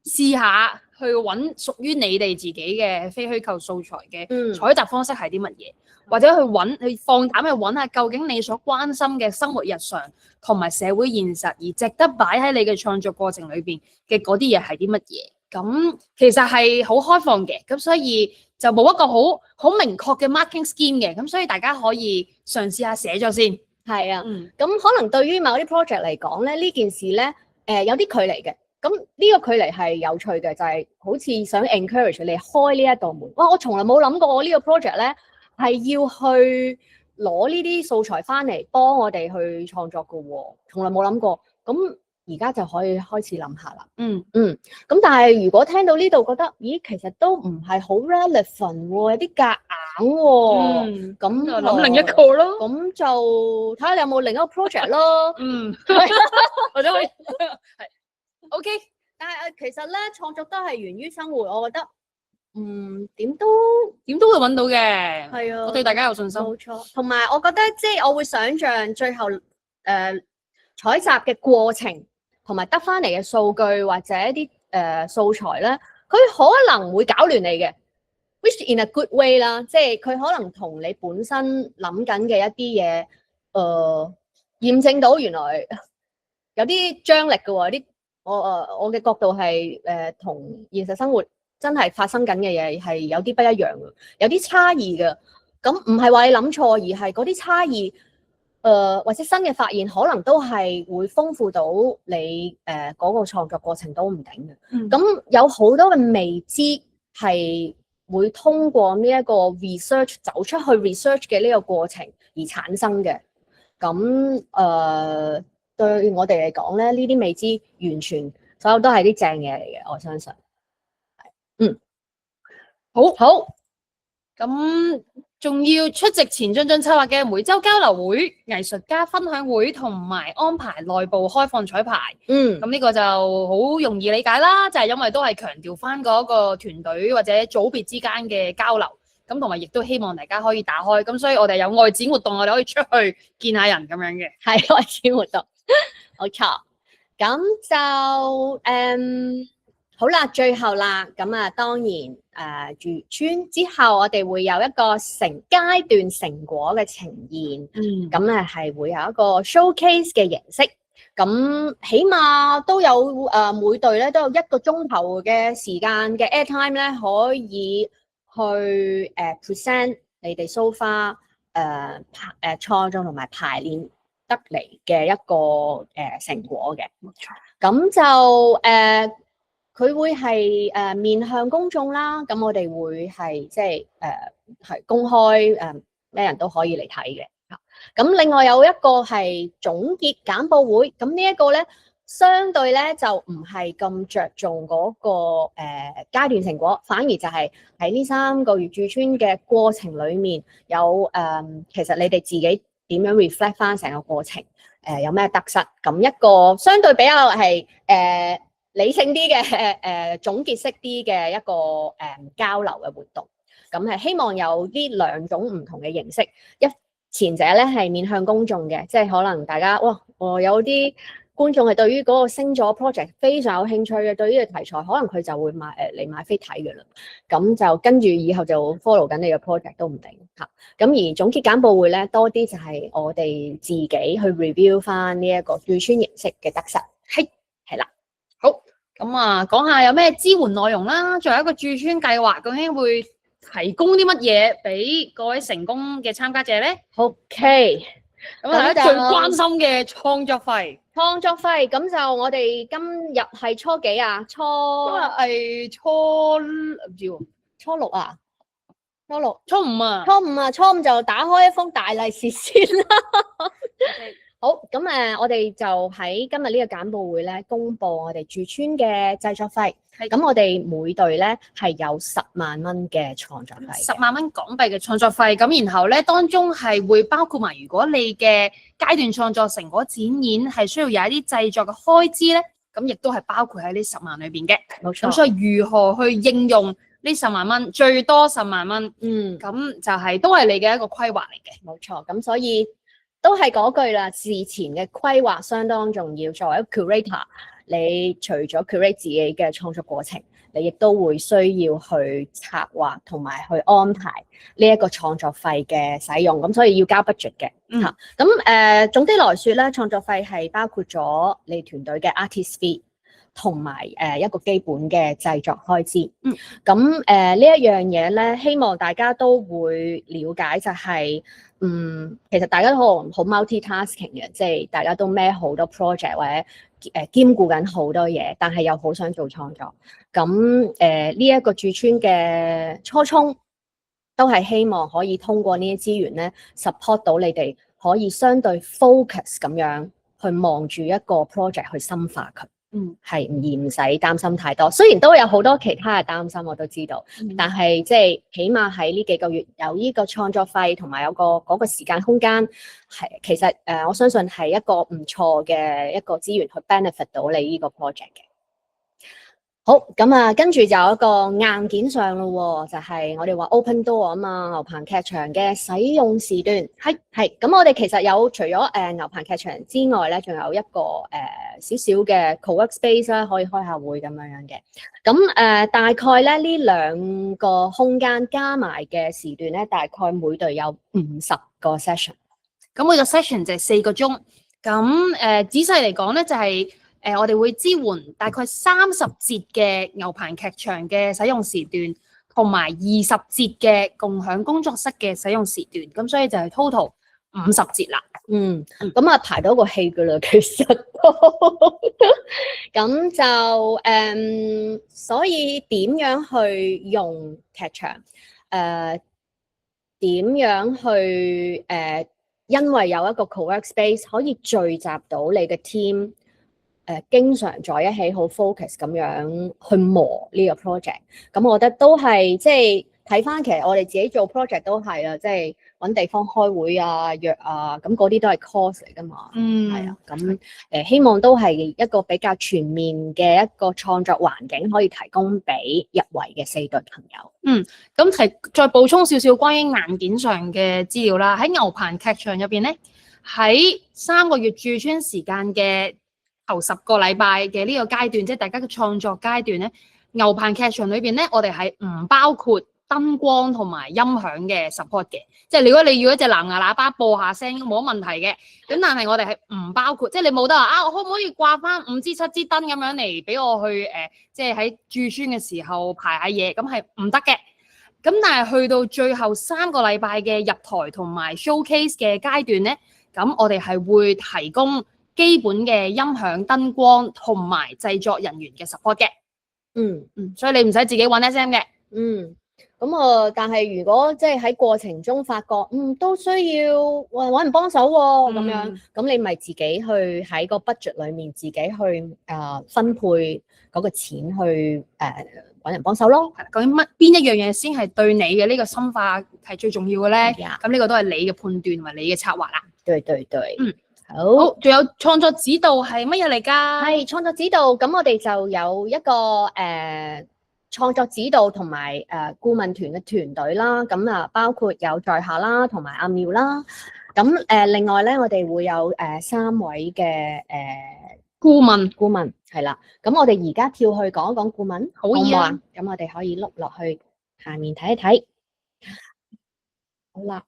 試下，去揾屬於你哋自己嘅非虛構素材嘅採集方式係啲乜嘢，或者去放膽去揾下究竟你所關心嘅生活日常同埋社會現實，而值得擺喺你嘅創作過程裏邊嘅嗰啲嘢係啲乜嘢。咁其實係好開放嘅，咁所以就冇一個好明確嘅 marking scheme 嘅，咁所以大家可以嘗試下寫咗先。係啊，咁可能對於某啲 project 嚟講咧，呢件事咧有啲距離嘅。咁呢個距離係有趣嘅，就係好似想 encourage 你開呢一道門。哇！我從來冇諗過我呢個 project 咧係要去攞呢啲素材翻嚟幫我哋去創作嘅喎，從來冇諗過。咁而家就可以開始諗下啦。咁但係如果聽到呢度覺得，咦，其實都唔係好 relevant 喎，有啲夾硬喎。咁就諗另一個咯。咁就睇下你有冇另一個 project 咯。或者可以係 OK。但係其實咧，創作都係源於生活，我覺得點都會揾到嘅。係啊，我對大家有信心。冇錯。同埋我覺得即係我會想像最後採集嘅過程。同埋得翻嚟嘅數據或者一啲素材咧，佢可能會搞亂你嘅 ，which in a good way 啦，即係佢可能同你本身諗緊嘅一啲嘢，驗證到原來有啲張力嘅喎，啲我嘅角度係同現實生活真係發生緊嘅嘢係有啲不一樣嘅，有啲差異嘅。咁唔係話你諗錯，而係嗰啲差異。或者新嘅發現，可能都係會豐富到你嗰個創作過程都唔定嘅。咁有好多嘅未知係會通過呢一個 research 走出去 research 嘅呢個過程而產生嘅。咁對我哋嚟講咧，呢啲未知完全所有都係啲正嘢嚟嘅，我相信。好。咁。仲要出席前進策劃嘅每週交流會、藝術家分享會同埋安排內部開放彩排。咁呢個就好容易理解啦，就係因為都係強調翻嗰個團隊或者組別之間嘅交流，咁同埋亦都希望大家可以打開。咁所以我哋有外展活動，我哋可以出去見下人咁樣嘅。係外展活動，冇錯。咁就好啦，最後啦，咁啊當然住村之後，我哋會有一個階段成果嘅呈現，咁係會有一個 showcase 嘅形式，咁起碼都有每隊咧都有1個鐘頭嘅時間嘅 airtime 咧，可以去present 你哋 so far 創作同埋排練得嚟嘅一個成果嘅。冇錯。咁就佢會係面向公眾啦，咁我哋會係即係係公開咩人都可以嚟睇嘅。咁另外有一個係總結簡報會，咁呢一個咧相對咧就唔係咁着重嗰個階段成果，反而就係喺呢3個月駐村嘅過程裡面有其實你哋自己點樣 reflect 翻成個過程，有咩得失，咁一個相對比較係理性啲嘅總結式啲嘅一個交流嘅活動，咁係希望有呢2種唔同嘅形式，前者咧係面向公眾嘅，即係可能大家有啲觀眾係對於嗰個星座 project 非常有興趣嘅，對於個題材可能佢就會嚟買飛睇嘅啦，咁就跟住以後就 follow 緊你嘅 project 都唔定嚇。咁而總結簡報會咧多啲就係我哋自己去 review 翻呢一個駐村形式嘅得失，係啦。好，咁啊講下有咩支援內容啦，作為一個駐村計劃究竟會提供啲乜嘢俾各位成功嘅參加者咧 ？OK， 咁大家最關心嘅創作費，咁就我哋今日係初幾啊？今日係唔知喎，初6啊？初5啊？初5就打開一封大利是先啦。好，咁我哋就喺今日呢個簡報會咧，公布我哋駐村嘅製作費。咁我哋每隊咧係有10萬蚊嘅創作費，10萬蚊港幣嘅創作費。咁然後咧當中係會包括埋，如果你嘅階段創作成果展演係需要有一啲製作嘅開支咧，咁亦都係包括喺呢10萬裏邊嘅。冇錯。咁所以如何去應用呢10萬蚊？最多10萬蚊。咁就係都係你嘅一個規劃嚟嘅。冇錯。咁所以都係嗰句啦，事前嘅規劃相當重要。作為一個 curator，你除咗 curate 自己嘅創作過程，你亦都會需要去策劃同埋去安排呢一個創作費嘅使用，咁所以要交 budget 嘅嚇。咁總的來說咧，創作費係包括咗你團隊嘅 artist fee 同埋一個基本嘅製作開支。咁呢一樣嘢咧，希望大家都會了解就係、其實大家都好 multi-tasking 嘅，即係大家都孭好多 project 或者兼顧緊好多嘢，但係又好想做創作。咁呢一個駐村嘅初衷，都係希望可以通過呢啲資源咧 support 到你哋，可以相對 focus 咁樣去望住一個 project 去深化佢。係而唔使擔心太多，雖然都有好多其他嘅擔心，我都知道，但係即係起碼喺呢幾個月有呢個創作費同埋有嗰個時間空間，係其實我相信係一個唔錯嘅一個資源去 benefit 到你呢個 project 嘅。好，咁跟住就有一個硬件上咯，就係我哋話 open door 啊嘛，牛棚劇場嘅使用時段係咁，我哋其實有除咗牛棚劇場之外咧，仲有一個少少嘅 co-work space 啦，可以開下會咁樣嘅。咁大概咧呢2個空間加埋嘅時段咧，大概每隊有50個 session。咁每個 session 就係4個鐘。咁仔細嚟講咧，就係我哋會支援大概30節嘅牛棚劇場嘅使用時段，同埋20節嘅共享工作室嘅使用時段。咁所以就係 total 50節啦。咁排到個戲噶啦，其實咁就所以點樣去用劇場？點樣去因為有一個 co-work space 可以聚集到你嘅 team。經常在一起好 focus 咁樣去磨呢個 project，咁我覺得都係即係睇翻其實我哋自己做 project 都係啊，即係揾地方開會啊、約啊，咁嗰啲都係 course 嚟噶嘛。係啊，咁希望都係一個比較全面嘅一個創作環境，可以提供俾入圍嘅4隊朋友。咁再補充少少關於硬件上嘅資料啦。喺牛棚劇場入邊咧，喺3個月駐村時間嘅頭10個禮拜嘅呢個階段，即係大家嘅創作階段咧，牛棚劇場裏邊咧，我哋係唔包括燈光同埋音響嘅 support 嘅，即係如果你要一隻藍牙喇叭播下聲冇乜問題嘅，咁但係我哋係唔包括，即係你冇得話啊，我可唔可以掛翻5支7支燈咁樣嚟俾我去即係喺駐村嘅時候排下嘢，咁係唔得嘅。咁但係去到最後3個禮拜嘅入台同埋 showcase 嘅階段咧，咁我哋係會提供基本嘅音響、燈光同埋製作人員嘅 support 嘅。所以你唔使自己揾 SM 嘅。咁但係如果即係喺過程中發覺，都需要揾人幫手喎，咁樣，咁你咪自己去喺個 budget 裏面自己去分配嗰個錢去揾人幫手咯。究竟邊一樣嘢先係對你嘅呢個深化係最重要嘅咧？咁呢個都係你嘅判斷同埋你嘅策劃啦。對。好，仲有創作指導係乜嘢嚟㗎？係創作指導，咁我哋就有一個創作指導同埋顧問團嘅團隊啦，咁包括有在下啦，同埋阿妙啦，咁另外咧，我哋會有3位嘅顧問係啦，咁我哋而家跳去講一講顧問，好易啊，咁我哋可以碌落去下面睇一睇，好啦。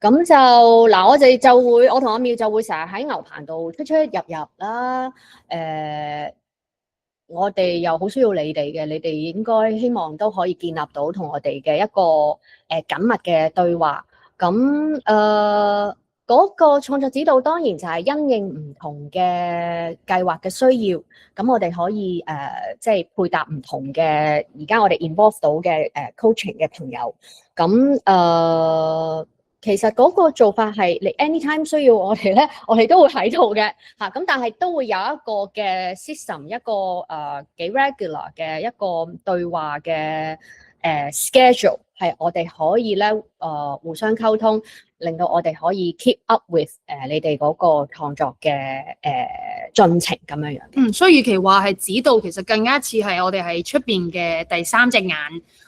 咁就嗱，我同阿妙就會成日喺牛棚度出入啦。我哋又好需要你哋嘅，你哋應該希望都可以建立到同我哋嘅一個緊密嘅對話。咁嗰個創作指導當然就係因應唔同嘅計劃嘅需要，咁我哋可以即係配搭唔同嘅而家我哋 involve 到嘅coaching 嘅朋友。咁其實嗰個做法係你 anytime 需要我哋咧，我哋都會喺度嘅嚇。咁但係都會有一個嘅 system，一個幾 regular 嘅一個對話嘅schedule，係我哋可以咧互相溝通，令到我哋可以 keep up with 你哋嗰個創作嘅進程咁樣樣。所以與其話係指導，其實更加似係我哋係出邊嘅第3隻眼，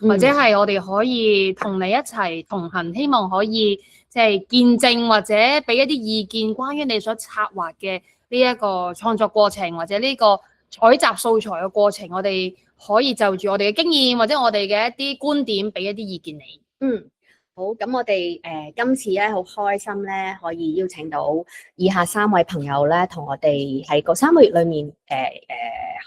或者係我哋可以同你一齊同行，希望可以即係見證或者俾一啲意見，關於你所策劃嘅呢一個創作過程，或者呢個採集素材嘅過程，我哋可以就住我哋嘅經驗或者我哋嘅一啲觀點，俾一啲意見你。好，咁我哋今次咧好開心咧，可以邀請到以下3位朋友咧，同我哋喺個3個月裏面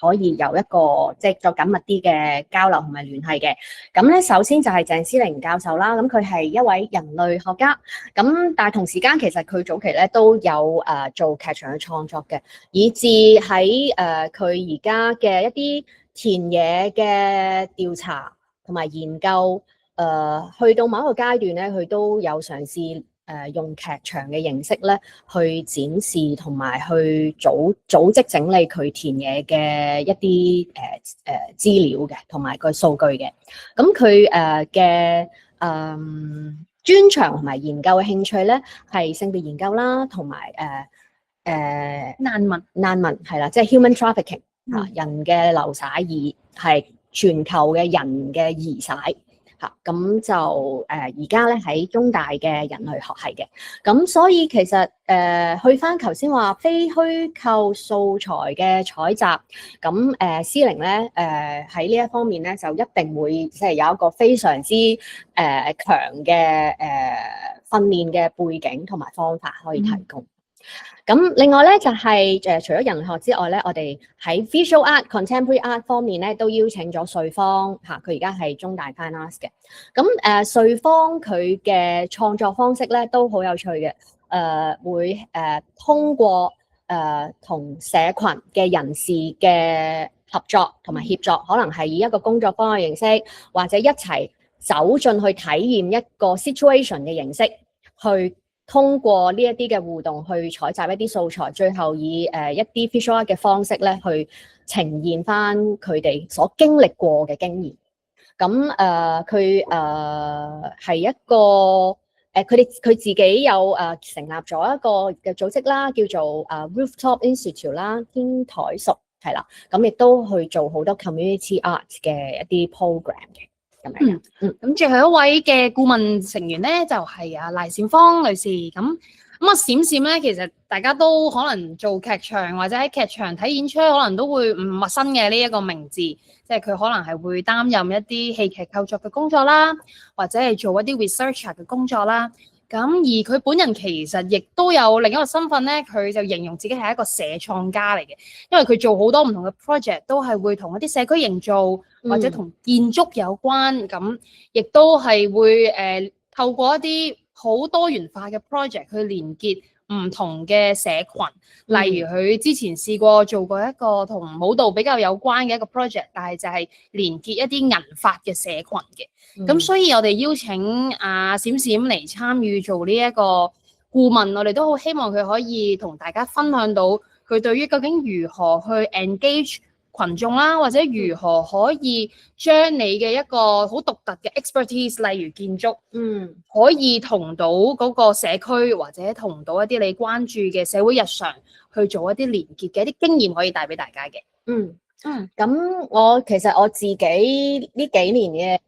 可以有一個即係再緊密啲嘅交流同埋聯繫嘅。咁咧，首先就係鄭思玲教授啦，咁佢係一位人類學家，咁但係同時間其實佢早期咧都有做劇場嘅創作嘅，以至喺佢而家嘅一啲田野嘅調查同埋研究。去到某一個階段咧，佢都有嘗試用劇場嘅形式咧，去展示同埋去組織整理佢田野嘅一啲資料嘅，同埋個數據嘅。咁佢嘅專長同埋研究嘅興趣咧，係性別研究啦，同埋難民係啦，即係 human trafficking 人嘅流徙係全球嘅人嘅移徙。咁就而家咧喺中大嘅人類學系嘅，咁所以其實去翻頭先話非虛構素材嘅採集，咁思玲咧喺呢一方面咧就一定會即係有一個非常之強嘅訓練嘅背景同埋方法可以提供。咁另外咧就係除咗人類學之外咧，我哋喺 visual art、contemporary art 方面咧都邀請咗瑞芳嚇，佢而家係中大 fine arts 嘅。咁瑞芳佢嘅創作方式咧都好有趣嘅，會通過同社群嘅人士嘅合作同埋協作，可能係以一個工作坊嘅形式，或者一齊走進去體驗一個 situation 嘅形式去。通過呢一啲嘅互動去採集一啲素材，最後以一啲 visual art 嘅方式咧去呈現翻佢哋所經歷過嘅經驗。咁佢係一個佢自己有成立咗一個嘅組織啦，叫做Rooftop Institute 啦，天台熟係啦。咁亦都去做好多 community art 嘅一啲 program 嘅。咁最後一位嘅顧問成員咧就係賴善芳女士。咁咁啊，閃閃咧，其實大家都可能做劇場或者喺劇場睇演出，可能都會唔陌生嘅呢一個名字，即係佢可能係會擔任一啲戲劇構作嘅工作啦，或者係做一啲 researcher 嘅工作啦。咁而佢本人其實亦都有另一個身份咧，佢就形容自己係一個社創家嚟嘅，因為佢做好多唔同嘅 project，都係會同一啲社區營造或者同建築有關，咁亦都係會透過一啲好多元化嘅 project 去連結唔同嘅社群，例如佢之前試過做過一個同舞蹈比較有關嘅一個 project，但係就係連結一啲銀髮嘅社群嘅。咁所以我哋邀請阿閃閃嚟參與做呢一個顧問，我哋都好希望佢可以同大家分享到佢對於究竟如何去 engage群眾啦，或者如何可以將你嘅一個好獨特嘅 expertise， 例如建築，可以同到嗰個社區或者同到一啲你關注嘅社會日常去做一啲連結嘅一啲經驗，可以帶俾大家嘅。咁其實我自己呢幾年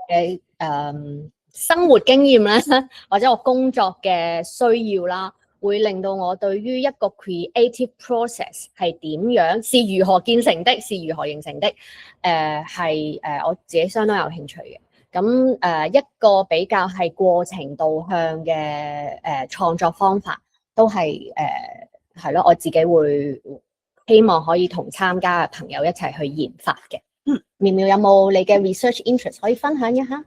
嘅生活經驗咧，或者我工作嘅需要啦，會令到我對於一個 creative process 係點樣，是如何建成的，是如何形成的，係我自己相當有興趣嘅。咁一個比較係過程導向嘅創作方法，都係係咯，我自己會希望可以同參加嘅朋友一齊去研發嘅。苗苗有冇你嘅 research interest 可以分享一下？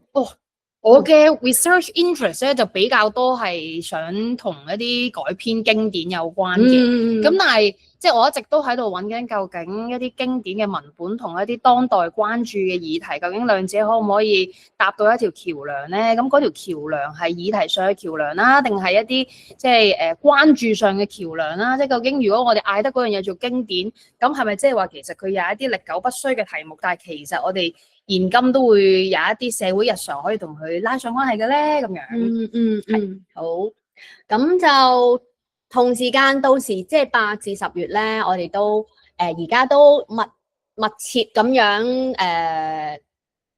我嘅 research interest 咧就比較多係想同一啲改編經典有關嘅，咁但係即係我一直都喺度揾緊究竟一啲經典嘅文本同一啲當代關注嘅議題，究竟兩者可唔可以搭到一條橋樑咧？咁嗰條橋樑係議題上嘅橋樑啦，定係一啲即係關注上嘅橋樑啦？即係究竟如果我哋嗌得嗰樣嘢做經典，咁係咪即係話其實佢有一啲歷久不衰嘅題目，但係其實我哋現今都會有一啲社會日常可以同佢拉上關係嘅咧，咁樣。好。咁就同時間到時即係8至10月咧，我哋都而家都密切咁樣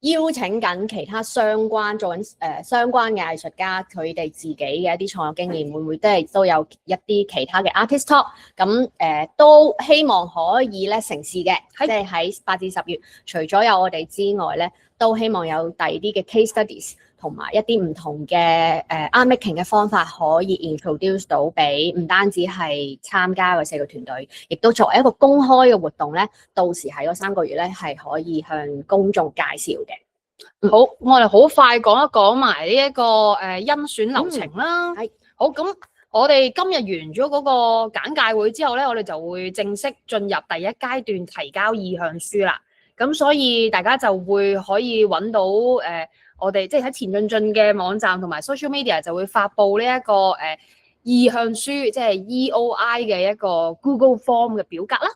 邀請緊其他相關做緊相關嘅藝術家，佢哋自己嘅一啲創作經驗，會唔會都有一啲其他嘅 artist talk？咁都希望可以咧成事嘅，即係喺8至10月，除咗有我哋之外咧，都希望有第二啲嘅 case studies 同埋一啲唔同嘅art making 嘅方法，可以 introduce 到俾唔單止係參加嘅社區團隊，亦都作為一個公開嘅活動咧，到時喺嗰3個月咧係可以向公眾介紹嘅。好，我哋好快講一講埋呢一個甄選流程啦。好，咁我哋今日完咗嗰個簡介會之後咧，我哋就會正式進入第一階段提交意向書啦。咁所以大家就會可以揾到我哋即係喺前進進嘅網站同埋 social media 就會發布呢一個意向書，即係 EOI 嘅一個 Google Form 嘅表格啦。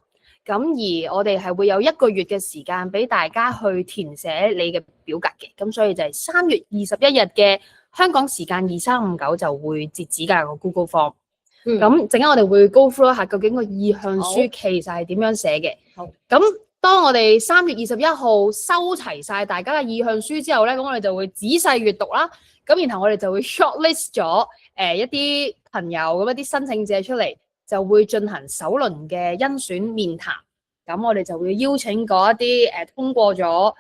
咁而我哋係會有1個月嘅時間俾大家去填寫你嘅表格嘅，咁所以就係3月21日嘅香港時間2359就會截止㗎個 Google Form。咁陣間我哋會 go through 一下究竟個意向書其實係點樣寫嘅。好，咁當我哋3月21號收齊晒大家嘅意向書之後咧，咁我哋就會仔細閱讀啦。咁然後我哋就會 shortlist 咗一啲朋友咁一啲申請者出嚟，就會進行首輪嘅甄選面談。咁我哋就會邀請嗰一啲通過咗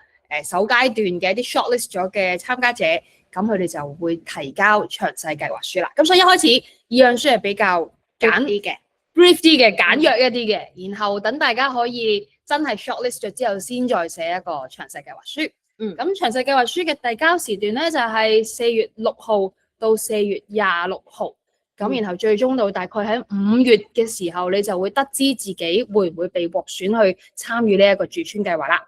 首階段嘅一啲 shortlist 咗嘅參加者，咁佢哋就會提交詳細計劃書啦。咁所以一開始意向書係比較簡啲嘅 brief 啲嘅簡約一啲嘅，然後等大家可以真係 shortlist 咗之後，先再寫一個詳細計劃書。咁詳細計劃書嘅遞交時段咧就係4月6號到4月26號。咁然後最終到大概喺5月嘅時候，你就會得知自己會唔會被獲選去參與呢一個駐村計劃啦。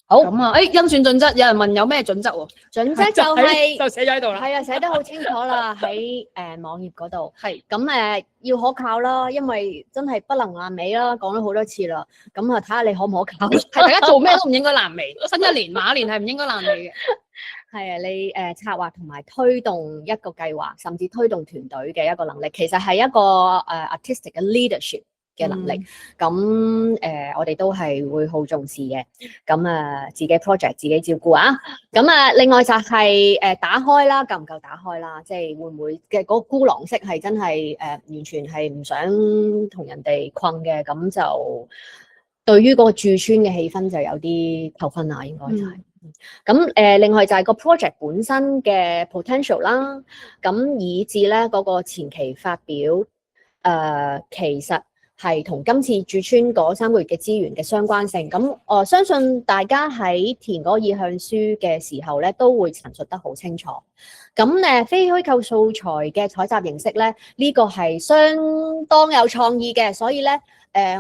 好。咁啊，甄選準則，有人問有咩準則喎？準則就係就寫咗喺度啦。係啊，寫得好清楚啦，喺網頁嗰度。係。咁要可靠啦，因為真係不能爛尾啦，講咗好多次啦。咁啊，睇下你可唔可靠。係大家做咩都唔應該爛尾，新一年馬年係唔應該爛尾嘅。係啊，你策劃同埋推動一個計劃，甚至推動團隊嘅一個能力，其實係一個artistic 嘅 leadership 嘅能力。咁我哋都係會好重視嘅。咁自己 project 自己照顧啊。咁另外就係打開啦，夠唔夠打開啦？即係會唔會嘅嗰個孤狼式係真係完全係唔想同人哋困嘅，咁就對於嗰個駐村嘅氣氛就有啲扣分啦，應該就係。咁另外就係個 project 本身嘅 potential 啦，咁以至咧嗰個前期發表其實係同今次駐村嗰3個月嘅資源嘅相關性。咁我相信大家喺填嗰個意向書嘅時候咧，都會陳述得好清楚。咁非虛構素材嘅採集形式咧，呢個係相當有創意嘅，所以咧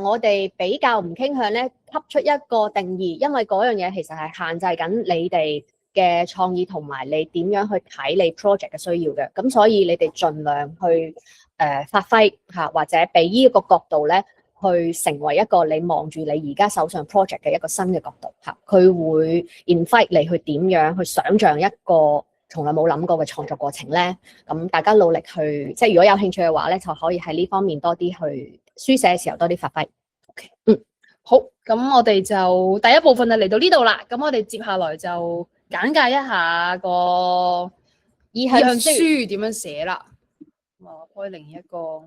我哋比較唔傾向咧給出一個定義，因為嗰樣嘢其實係限制緊你哋嘅創意同埋你點樣去睇你 project 嘅需要嘅。咁所以你哋盡量去發揮嚇，或者俾呢個角度咧，去成為一個你望住你而家手上 project 嘅一個新嘅角度嚇。佢會 invite 你去點樣去想像一個從來冇諗過嘅創作過程咧。咁大家努力去，即係如果有興趣嘅話咧，就可以喺呢方面多啲去書寫嘅時候多啲發揮。OK， 好，咁我哋就第一部分就嚟到呢度啦。咁我哋接下來就簡介一下個意向書點樣寫啦。我開另一個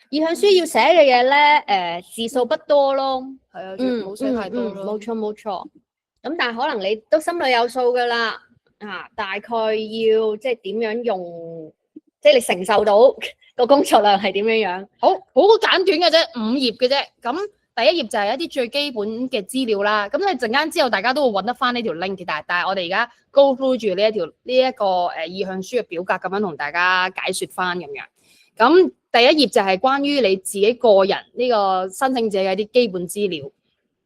意向書要寫嘅嘢咧，字數不多咯。係啊，冇寫太多咯。冇錯冇錯。咁但係可能你都心裏有數㗎啦。大概要即係點樣用，即係你承受到個工作量係點樣樣？好簡短嘅啫，5頁嘅啫。咁第一頁就係一啲最基本嘅資料啦。咁你陣間之後大家都會揾得翻呢條 link，但係我哋而家 go through 住呢一個意向書嘅表格咁樣同大家解説翻咁樣。咁第一頁就係關於你自己個人呢個申請者嘅一啲基本資料。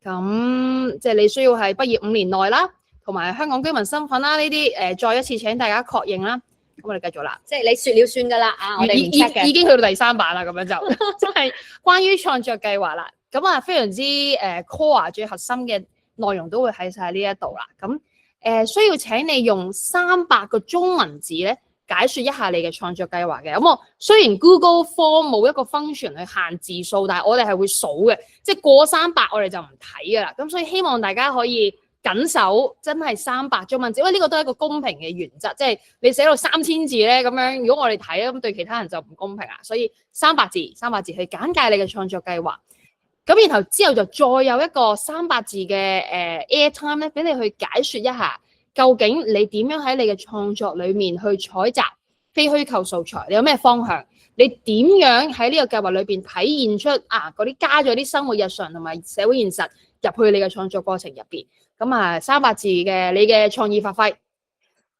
咁即係你需要係畢業5年內啦，同埋香港居民身份啦，呢啲再一次請大家確認啦。咁我哋繼續啦，即係你説了算㗎啦啊！我哋唔 check 嘅，已經去到第3版啦，咁樣就即係關於創作計劃啦。咁非常之core 最核心嘅內容都會喺晒呢一度啦。咁需要請你用300個中文字咧解説一下你嘅創作計劃嘅。咁我雖然 Google Form 冇一個 function 去限字數，但係我哋係會數嘅，即係過300我哋就唔睇㗎啦。咁所以希望大家可以緊守真係300中文字，因為呢個都係一個公平嘅原則，即係你寫到3000字咧咁樣，如果我哋睇咧，咁對其他人就唔公平啦。所以300字去簡介你嘅創作計劃，咁然後之後就再有一個300字嘅airtime 咧，俾你去解説一下究竟你點樣喺你嘅創作裡面去採集非虛構素材，你有咩方向？你點樣喺呢個計劃裏邊體現出嗰啲加咗啲生活日常同埋社會現實入去你嘅創作過程入邊？咁300字嘅你嘅創意發揮，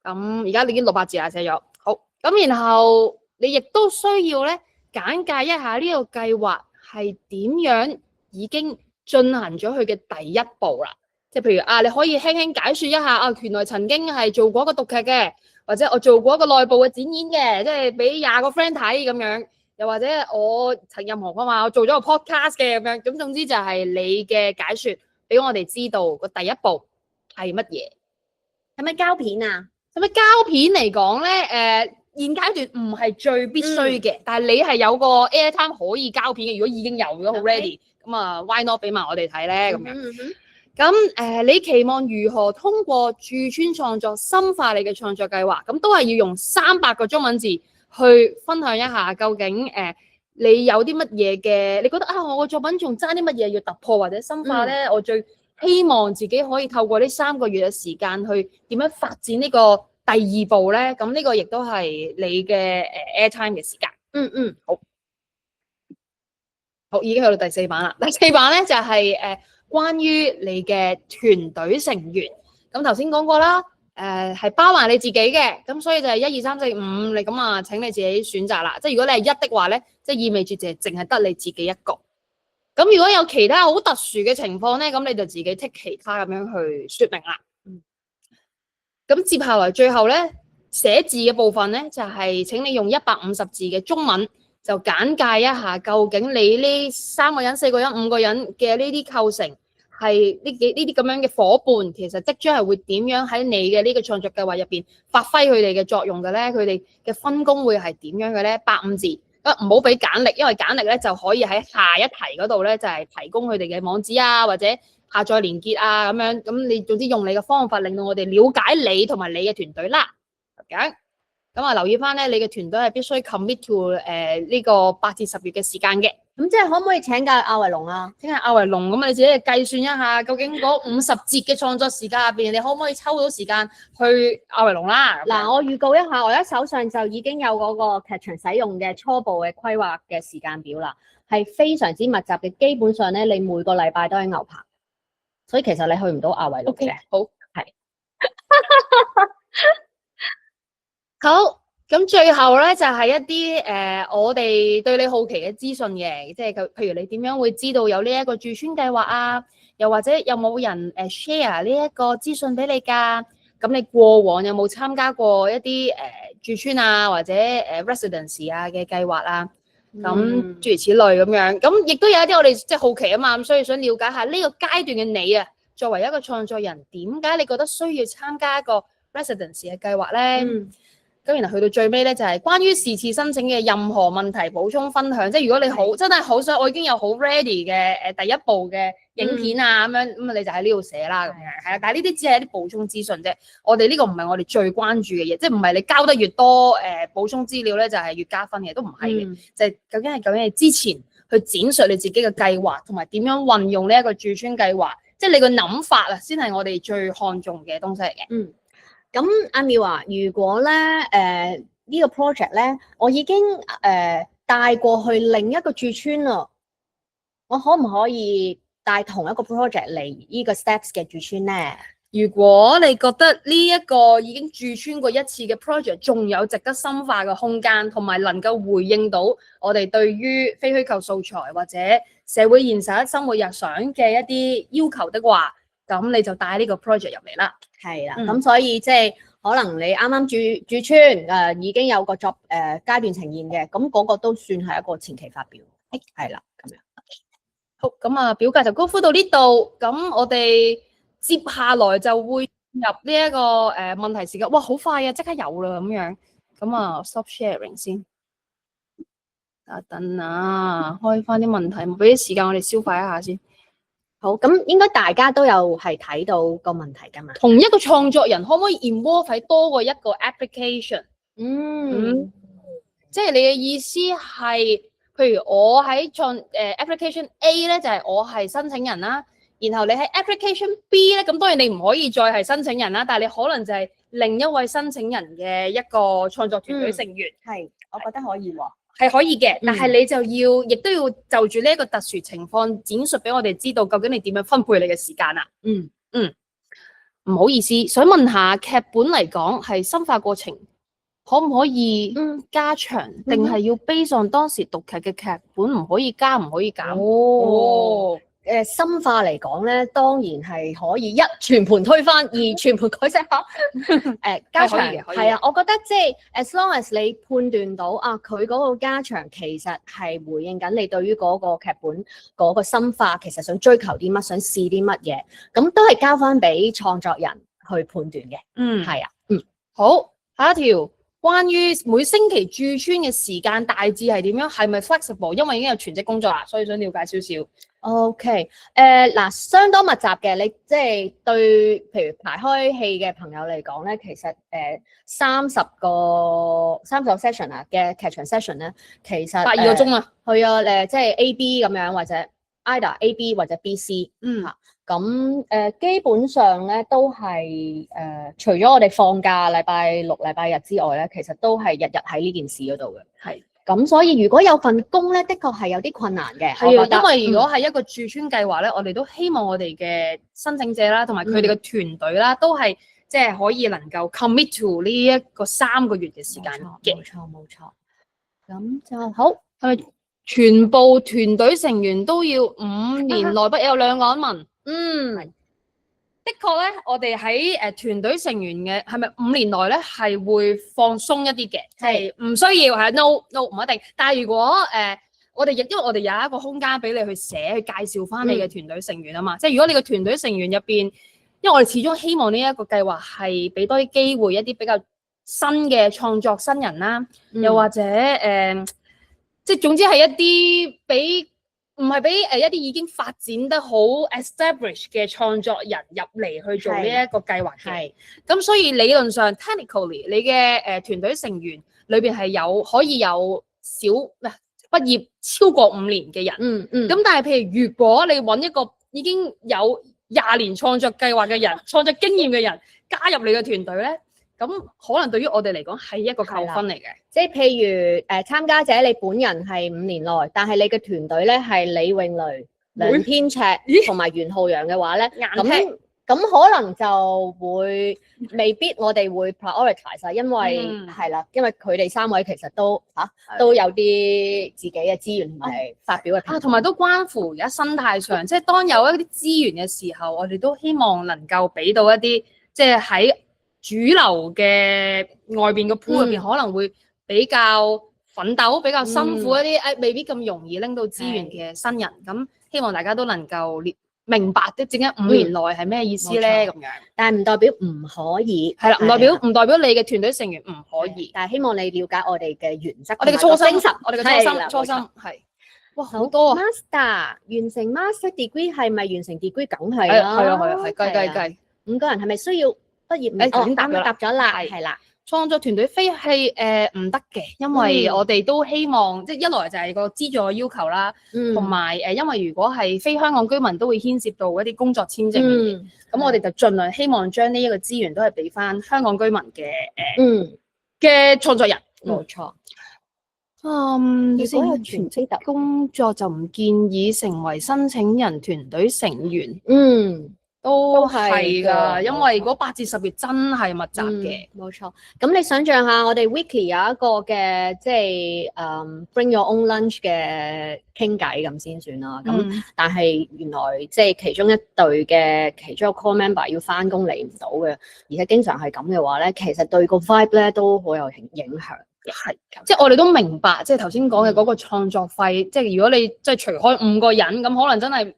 咁而家你已經600字啦，寫咗好。咁然後你亦都需要咧簡介一下呢個計劃係點樣已經進行咗佢嘅第一步啦。即係譬如你可以輕輕解説一下原來曾經係做過一個讀劇嘅，或者我做過一個內部嘅展演嘅，即係俾20個 friend 睇咁樣。又或者我陳任何嘛，我做咗個 podcast 嘅咁樣。咁總之就係你嘅解説。俾我哋知道個第一步係乜嘢？係咪膠片啊？係咪膠片嚟講咧？現階段唔係最必須嘅，但係你係有個 airtime 可以膠片嘅。如果已經有咗好 ready，咁why not 俾埋我哋睇咧？咁樣咁你期望如何通過駐村創作深化你嘅創作計劃？咁都係要用300個中文字去分享一下，究竟你有啲乜嘢嘅？你覺得我個作品仲爭啲乜嘢要突破或者深化咧？我最希望自己可以透過呢3個月嘅時間去點樣發展呢個第2步咧？咁呢個亦都係你嘅airtime 嘅時間。好，已經去到第4版啦。第4版咧就係關於你嘅團隊成員。咁頭先講過啦。係包埋你自己嘅，咁所以就係1、2、3、4、5，你咁請你自己選擇啦。即係如果你係1的話咧，即係意味住淨係得你自己一個。咁如果有其他好特殊嘅情況咧，咁你就自己剔其他咁樣去説明啦。咁接下來最後咧寫字嘅部分咧，就係請你用150字嘅中文就簡介一下，究竟你呢3個人、4個人、5個人嘅呢啲構成。係呢啲咁樣嘅夥伴，其實即將係會點樣喺你嘅呢個創作計劃入邊發揮佢哋嘅作用嘅咧？佢哋嘅分工會係點樣嘅咧？150字。咁唔好俾簡歷，因為簡歷咧就可以喺下一題嗰度咧就係提供佢哋嘅網址啊，或者下載連結啊咁樣。咁你總之用你嘅方法令到我哋了解你同埋你嘅團隊啦。咁啊，留意翻咧，你嘅團隊係必須 commit to 呢個8至10月嘅時間嘅。咁即係可唔可以請教阿維龍啊？聽日阿維龍咁啊，你自己計算一下，究竟嗰50節嘅創作時間入邊，你可唔可以抽到時間去阿維龍啦？嗱，我預告一下，我而家手上就已經有嗰個劇場使用嘅初步嘅規劃嘅時間表啦，係非常之密集嘅。基本上咧，你每個禮拜都喺牛棚，所以其實你去唔到阿維龍嘅。好，係。好，咁最後咧就係一啲我哋對你好奇嘅資訊嘅，即係譬如你點樣會知道有呢一個駐村計劃啊？又或者有冇人share 呢一個資訊俾你㗎？咁你過往有冇參加過一啲駐村啊，或者residency 啊嘅計劃啊？咁諸如此類咁樣，咁亦都有一啲我哋即係好奇啊嘛，咁所以想了解下呢個階段嘅你啊，作為一個創作人，點解你覺得需要參加一個 residency 嘅計劃咧？咁然後去到最尾咧，就係關於是次申請嘅任何問題補充分享。即係如果你真係好想，我已經有好 ready 嘅第一部嘅影片啊咁樣，咁你就喺呢度寫啦咁樣。係啊，但係呢啲只係一啲補充資訊啫。我哋呢個唔係我哋最關注嘅嘢，即係唔係你交得越多補充資料咧，就係越加分嘅，都唔係嘅。就係究竟你之前去展述你自己嘅計劃，同埋點樣運用呢一個駐村計劃，即係你個諗法啊，先係我哋最看重嘅東西嚟嘅。咁阿妙啊，如果咧呢個 project 咧，我已經帶過去另一個駐村啦，我可唔可以帶同一個 project 嚟呢個 steps 嘅駐村咧？如果你覺得呢一個已經駐村過一次嘅 project 仲有值得深化嘅空間，同埋能夠回應到我哋對於非虛構素材或者社會現實生活日常嘅一啲要求的話，咁你就帶呢個 project 入嚟啦。係啦，咁所以即係可能你啱啱駐村已經有個作階段呈現嘅，咁嗰個都算係一個前期發表。係啦，咁樣。好，咁啊表格就高呼到呢度，咁我哋接下來就會入呢一個問題時間。哇，好快啊，即刻有啦咁樣。咁啊 stop sharing 先。等啊，開翻啲問題，俾啲時間我哋消化一下先。好，咁應該大家都有係睇到個問題㗎嘛？同一個創作人可唔可以 involve 喺多過一個 application？即係你嘅意思係，譬如我喺application A 咧，就係我係申請人啦。然後你喺 application B 咧，咁當然你唔可以再係申請人啦，但係你可能就係另一位申請人嘅一個創作團隊成員。係，我覺得可以喎。係可以嘅，但係你就要，亦都要就住呢一個特殊情況展述俾我哋知道，究竟你點樣分配你嘅時間啊？唔好意思，想問下劇本嚟講係深化過程，可唔可以加長，定係要 base on當時讀劇嘅劇本，唔可以加，唔可以減？深化嚟講咧，當然係可以全盤推翻，二全盤改寫下。加長係啊，我覺得即係 as long as 你判斷到啊，佢嗰個加長其實係回應緊你對於嗰個劇本嗰個深化，其實想追求啲乜，想試啲乜嘢，咁都係交翻俾創作人去判斷嘅。係啊，好，下一條。關於每星期駐村嘅時間大致係點樣？係咪 flexible？因為已經有全職工作啦，所以想了解少少。OK，嗱，相當密集嘅，你即係對，譬如排開戲嘅朋友嚟講咧，其實30個 session 啊嘅劇場 session 咧，其實8個鐘啊，係啊，即係 A、B 咁樣，或者 either A、B 或者 B、C，咁基本上咧都係除咗我哋放假禮拜六、禮拜日之外咧，其實都係日日喺呢件事嗰度嘅。係。咁所以如果有份工咧，的確係有啲困難嘅。係啊，因為如果係一個駐村計劃咧，我哋都希望我哋嘅申請者啦，同埋佢哋嘅團隊啦，都係即係可以能夠 commit to 呢一個3個月嘅時間嘅。冇錯。咁就好，係咪全部團隊成員都要5年內不有2個人問？的確咧，我哋喺團隊成員嘅係咪5年內咧係會放鬆一啲嘅，係唔需要係 no 唔一定。但係如果我哋因為我哋有一個空間俾你去寫去介紹翻你嘅團隊成員啊嘛，即係如果你個團隊成員入邊，因為我哋始終希望呢一個計劃係俾多啲機會一啲比較新嘅創作新人啦，又或者即係總之係一啲唔係俾一啲已經發展得好 establish 嘅創作人入嚟去做呢一個計劃嘅。咁所以理論上 technically 你嘅團隊成員裏邊係可以有畢業超過5年嘅人。咁但係譬如如果你揾一個已經有20年創作計劃嘅人、創作經驗嘅人加入你嘅團隊咧，咁可能對於我哋嚟講係一個扣分嚟嘅。即係譬如參加者你本人係5年內，但係你嘅團隊咧係李詠蕾、梁天尺同埋袁浩洋嘅話咧，咁可能就未必我哋會 prioritize， 因為係啦，因為佢哋3位其實都有啲自己嘅資源同埋發表嘅同埋都關乎而家生態上，即係當有一啲資源嘅時候，我哋都希望能夠俾到一啲即係喺主流嘅外邊嘅 pool 入邊可能會比較奮鬥、比較辛苦一啲，未必咁容易拎到資源嘅新人。咁希望大家都能夠明白啲，整緊5年內係咩意思咧？咁樣，但係唔代表唔可以，係啦，唔代表你嘅團隊成員唔可以，但係希望你了解我哋嘅原則，我哋嘅初心，我哋嘅初心係。哇，好多啊 ！Master 完成 Master degree 係咪完成 degree？ 梗係啦，係計5個人係咪需要畢業？啱啱答咗啦，係啦。創作團隊非係唔得嘅，因為我哋都希望即係一來就係個資助嘅要求啦，同埋因為如果係非香港居民都會牽涉到一啲工作簽證嘅，咁我哋就盡量希望將呢一個資源都係俾翻香港居民嘅創作人。冇錯。如果有全職工作就唔建議成為申請人團隊成員。都係㗎，因為如果8至10月真係密集嘅，冇錯。咁你想象下，我哋 weekly 有一個嘅即係bring your own lunch 嘅傾偈咁先算啦。咁但係原來即係其中一隊嘅其中一個 core member 要翻工嚟唔到嘅，而且經常係咁嘅話咧，其實對個 vibe 咧都好有影響。係，即係我哋都明白，即係頭先講嘅嗰個創作費，即係如果你即係除開5個人，咁可能真係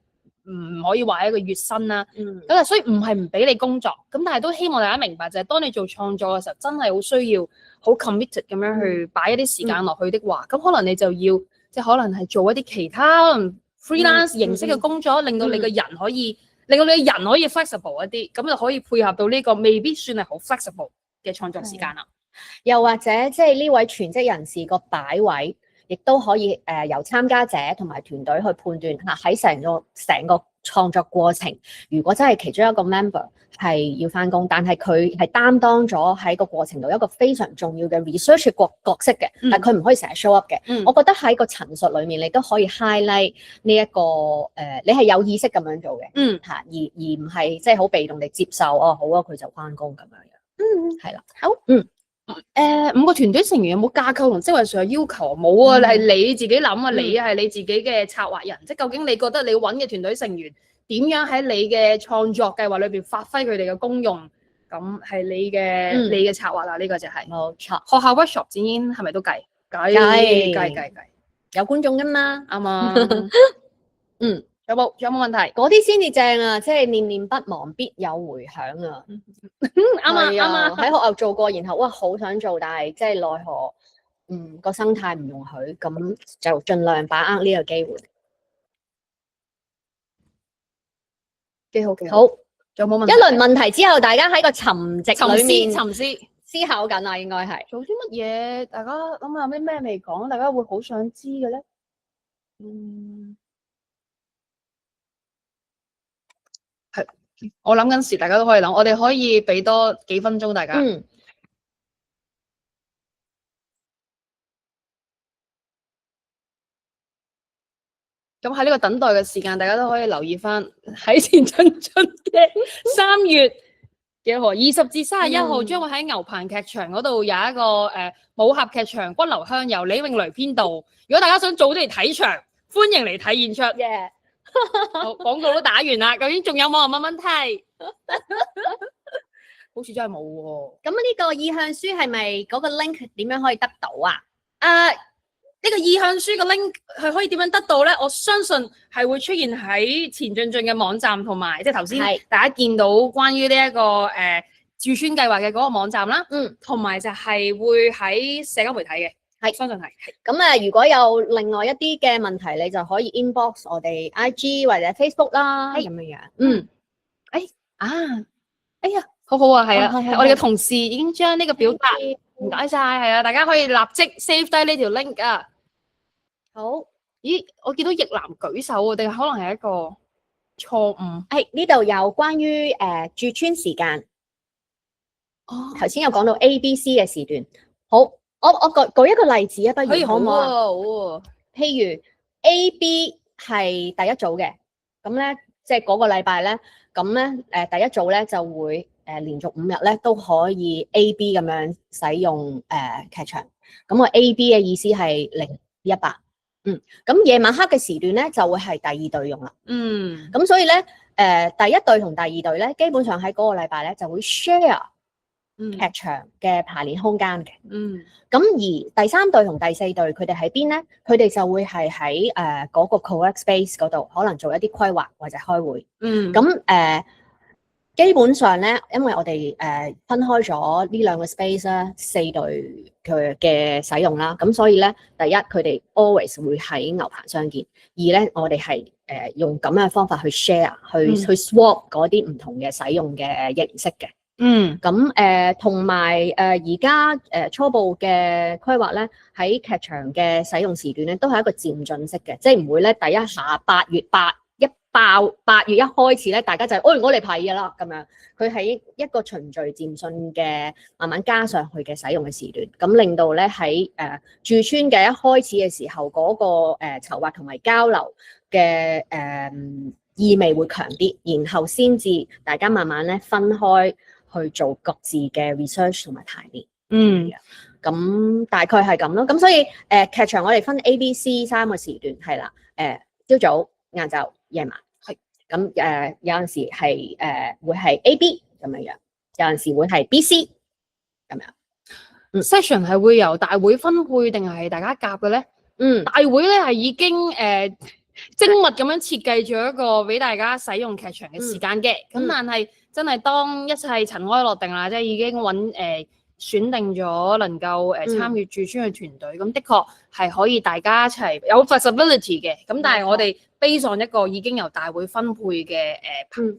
唔可以話一個月薪啦。咁啊，所以唔係唔俾你工作，咁但係都希望大家明白就係，當你做創作嘅時候，真係好需要好 committed 咁樣去擺一啲時間落去的話，咁可能你就要即係可能係做一啲其他可能 freelance 形式嘅工作，令到你個人可以令到你嘅人可以 flexible 一啲，咁就可以配合到呢個未必算係好 flexible 嘅創作時間啦。又或者即係呢位全職人士個擺位，亦都可以由參加者同埋團隊去判斷喺成個創作過程，如果真係其中一個 member 係要翻工，但係佢係擔當咗喺個過程度一個非常重要嘅 research 角色嘅，但係佢唔可以成日 show up 嘅。我覺得喺個陳述裡面，你都可以 highlight 呢一個你係有意識咁樣做嘅，而唔係即係好被動地接受好啊，佢就翻工咁樣樣。係啦，好，5個團隊成員有冇架構同職位上嘅要求？冇啊，係你自己諗啊，你係你自己嘅策劃人，即係究竟你覺得你揾嘅團隊成員點樣喺你嘅創作計劃裏邊發揮佢哋嘅功用？咁係你嘅策劃啦，呢個就係冇錯。學校 workshop 展演係咪都計？計，有觀眾噶嘛？啱啊。有冇問題？嗰啲先至正啊！即係念念不忘，必有回響啊！啱啊！喺學校做過，然後哇好想做，但係即係奈何個生態唔容許，咁就盡量把握呢個機會。幾好。仲有冇問題？一輪問題之後，大家喺個沉寂裏面沉思考緊啦，應該係做啲乜嘢？大家諗下有啲咩未講，大家會好想知嘅咧？係，我諗緊時，大家都可以諗，我哋可以俾多幾分鐘大家。咁喺呢個等待嘅時間，大家都可以留意翻喺前進嘅3月幾號，20至31號，將會喺牛棚劇場嗰度有一個武俠劇場《君留香》，由李詠蕾編導。如果大家想早啲嚟睇場，歡迎嚟睇演出。好，廣告都打完啦，究竟仲有冇人問問題？好似真係冇喎。咁呢個意向書係咪嗰個 link 點樣可以得到啊？呢個意向書嘅 link 係可以點樣得到咧？我相信係會出現喺前進嘅網站，同埋即係頭先大家見到關於呢一個駐村計劃嘅嗰個網站啦。同埋就係會喺社交媒體嘅。係相信係。咁如果有另外一啲嘅問題，你就可以 inbox 我哋 IG 或者 Facebook 啦，係咁樣樣。哎呀，好好啊，係啊，係我哋嘅同事已經將呢個表達，唔該晒，係啊，大家可以立即 save 低呢條 link 啊。好，咦，我見到逆男舉手喎，定係可能係一個錯誤？呢度有關於駐村時間。哦，頭先有講到 A、B、C 嘅時段。好，我舉一個例子啊，不如可唔可以？好喎。譬如 A、B 係第一組嘅，咁咧即係嗰個禮拜咧，咁咧第一組咧就會連續5日咧都可以 A、B 咁樣使用劇場。咁個 A、B 嘅意思係0-100。咁夜晚黑嘅時段咧就會係第二隊用啦。咁所以咧第一隊同第二隊咧，基本上喺嗰個禮拜咧就會 share 劇場嘅排練空間嘅。咁而第三隊同第四隊佢哋喺邊咧？佢哋就會係喺嗰個 co-work space 嗰度，可能做一啲規劃或者開會。咁基本上咧，因為我哋分開咗呢兩個 space 啦，4隊佢嘅使用啦，咁所以咧，第一佢哋 always 會喺牛棚相見，二咧我哋係用咁樣嘅方法去 share，去 swap 嗰啲唔同嘅使用嘅形式嘅。咁同埋而家初步嘅規劃咧，喺劇場嘅使用時段咧，都係一個漸進式嘅，即係唔會咧第一下8月一開始咧，大家就我嚟排嘢啦咁樣。佢係一個循序漸進嘅，慢慢加上去嘅使用嘅時段，咁令到咧喺駐村嘅一開始嘅時候，嗰個籌劃同埋交流嘅意味會強啲，然後先至大家慢慢咧分開去做各自嘅 research 同埋排練。咁大概係咁咯。咁所以劇場我哋分 A、B、C 3個時段係啦。朝早、晏晝、夜晚係。咁有陣時係會係 A、B 咁樣樣，有陣時會係 B、C 咁樣。session 係會由大會分配定係大家夾嘅咧？大會咧係已經精密咁樣設計咗一個俾大家使用劇場嘅時間嘅。咁但係真係當一切塵埃落定啦，即係已經選定咗能夠參與駐村嘅團隊，咁的確係可以大家一齊有 flexibility 嘅。咁但係我哋 base on 一個已經由大會分配嘅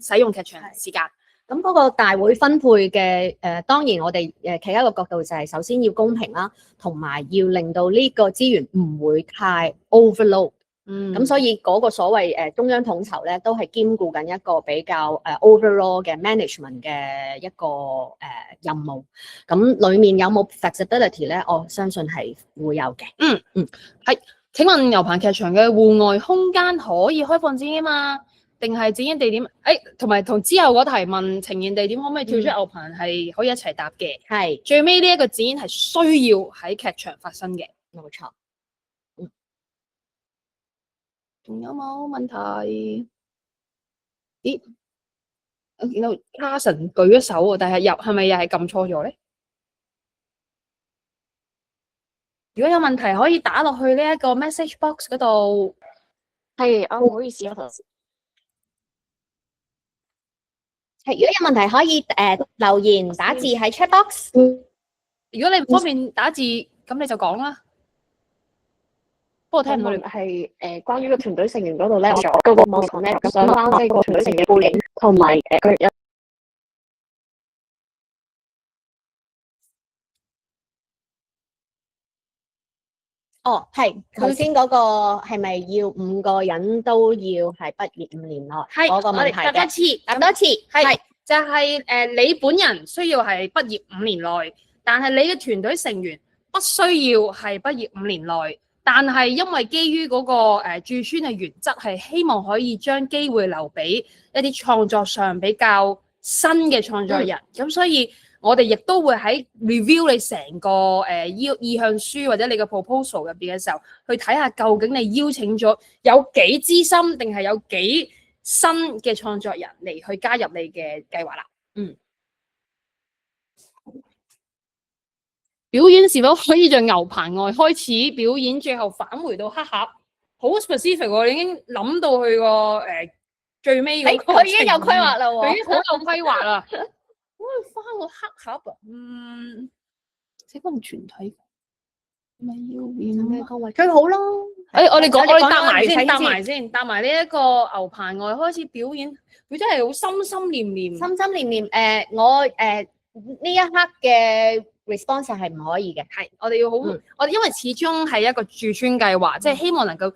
使用劇場時間。咁嗰個大會分配嘅當然我哋企一個角度就係首先要公平啦，同埋要令到呢個資源唔會太 overload。咁所以嗰個所謂中央統籌咧，都係兼顧緊一個比較overall 嘅 management 嘅一個任務。咁裡面有冇 flexibility 咧？我相信係會有嘅。係。請問牛棚劇場嘅戶外空間可以開放展演嘛？定係展演地點？同埋同之後嗰題問呈現地點可唔可以跳出牛棚係可以一齊答嘅？係。最尾呢一個展演係需要喺劇場發生嘅。冇錯。仲有冇問題？咦，我見到 Carson 舉咗手喎，但係係咪又係撳錯咗咧？如果有問題可以打落去呢一個 message box 嗰度。係，唔好意思啊，同事。係，如果有問題可以留言打字喺 chat box。如果你唔方便打字，咁你就講啦。不過聽唔到你係關於個團隊成員嗰度咧，我嗰個網站咧上翻即係個團隊成員嘅背景，同埋佢有。哦，係頭先嗰個係咪要5個人都要係畢業5年內嗰個問題嘅？答多次，係就係你本人需要係畢業5年內，但係你嘅團隊成員不需要係畢業5年內。但係因為基於嗰個駐村嘅原則係希望可以將機會留俾一啲創作上比較新嘅創作人，咁所以我哋亦都會喺 review 你成個意向書或者你嘅 proposal 入邊嘅時候，去睇下究竟你邀請咗有幾資深定係有幾新嘅創作人嚟去加入你嘅計劃啦。表演是否可以在牛棚外開始表演，最後返回到黑盒？好 specific 喎，你已經諗到佢個最尾嗰個。佢已經有規劃啦喎，佢已經好有規劃啦。我翻個黑盒啊，寫翻全體。咪要咩崗位最好咯？我哋講，我哋答埋先，完答埋先，答埋呢一個牛棚外開始表演，佢真係好心心念念。心心念念我呢一刻嘅 response 係唔可以嘅。係，我哋要好，嗯我哋因為始終係一個駐村計劃，即係希望能夠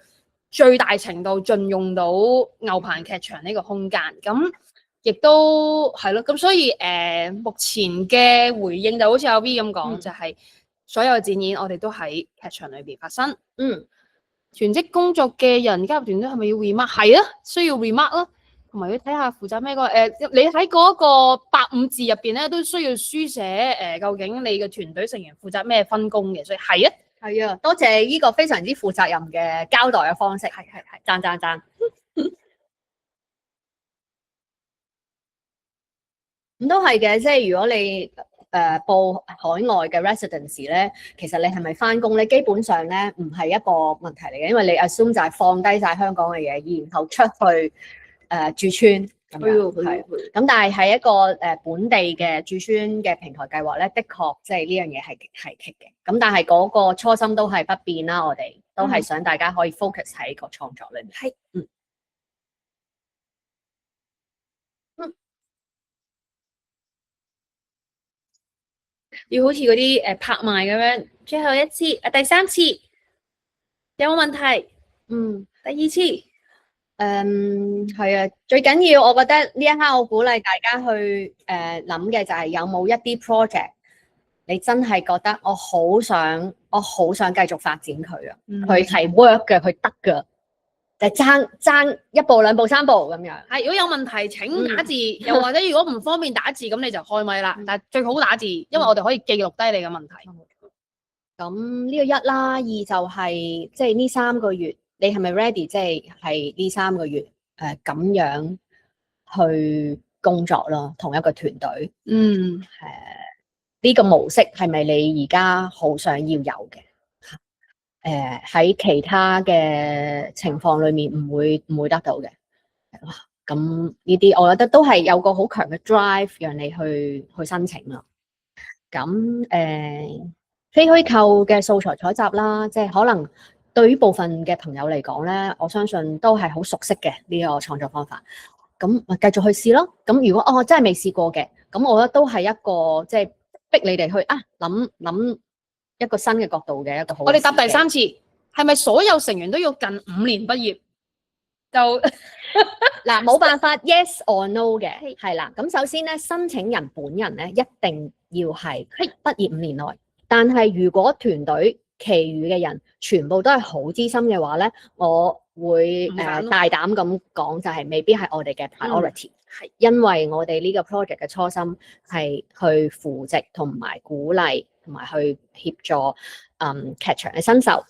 最大程度盡用到牛棚劇場呢個空間，咁亦都係咯，咁所以目前嘅回應就好似阿 V 咁講，就係所有嘅展演我哋都喺劇場裏邊發生。全職工作嘅人加入團隊係咪要 remark？係啊，需要 remark 咯，同埋要睇下負責咩個你喺嗰個85字入邊咧，都需要書寫究竟你嘅團隊成員負責咩分工嘅，所以係啊，係啊，多謝呢個非常之負責任嘅交代嘅方式，係讚讚讚。咁都係嘅，即係如果你報海外嘅 residency 咧，其實你係咪翻工咧？基本上咧唔係一個問題嚟嘅，因為你 assume 就係放低晒香港嘅嘢，然後出去駐村咁樣係。咁但係喺一個本地嘅駐村嘅平台計劃咧，的確即係呢樣嘢係棘嘅。咁但係嗰個初心都係不變啦，我哋都係想大家可以 focus 喺個創作裏面。係，要好似嗰啲拍賣咁樣，最後一次第三次有冇問題？第二次係啊，最緊要我覺得呢一刻我鼓勵大家去諗嘅就係有冇一啲 project 你真係覺得我好想繼續發展佢啊，佢係 work 嘅，佢得㗎。就爭一步兩步三步咁樣。係，如果有問題請打字，又或者如果唔方便打字，咁你就開咪啦。但係最好打字，因為我哋可以記錄低你嘅問題。咁呢個一啦，二就係即係呢3個月，你係咪 ready？即係呢3個月咁樣去工作咯，同一個團隊。呢個模式係咪你而家好想要有嘅？喺其他嘅情況裏面唔會得到嘅，咁呢啲我覺得都係有個好強嘅 drive 讓你去申請啦。咁非虛構嘅素材採集啦，即係可能對於部分嘅朋友嚟講咧，我相信都係好熟悉嘅呢個創作方法。咁咪繼續去試咯。咁如果真係未試過嘅，咁我覺得都係一個即係逼你哋去諗一個新嘅角度嘅一個好。我哋答第3次，係咪所有成員都要近5年畢業？就嗱，冇辦法 yes or no 嘅，係啦。咁首先咧，申請人本人咧一定要係畢業5年內。但係如果團隊其餘嘅人全部都係好資深嘅話咧，我會大膽咁講，就係未必係我哋嘅 priority。係因為我哋呢個 project 嘅初心係去扶植同埋鼓勵同埋去協助劇場嘅新秀，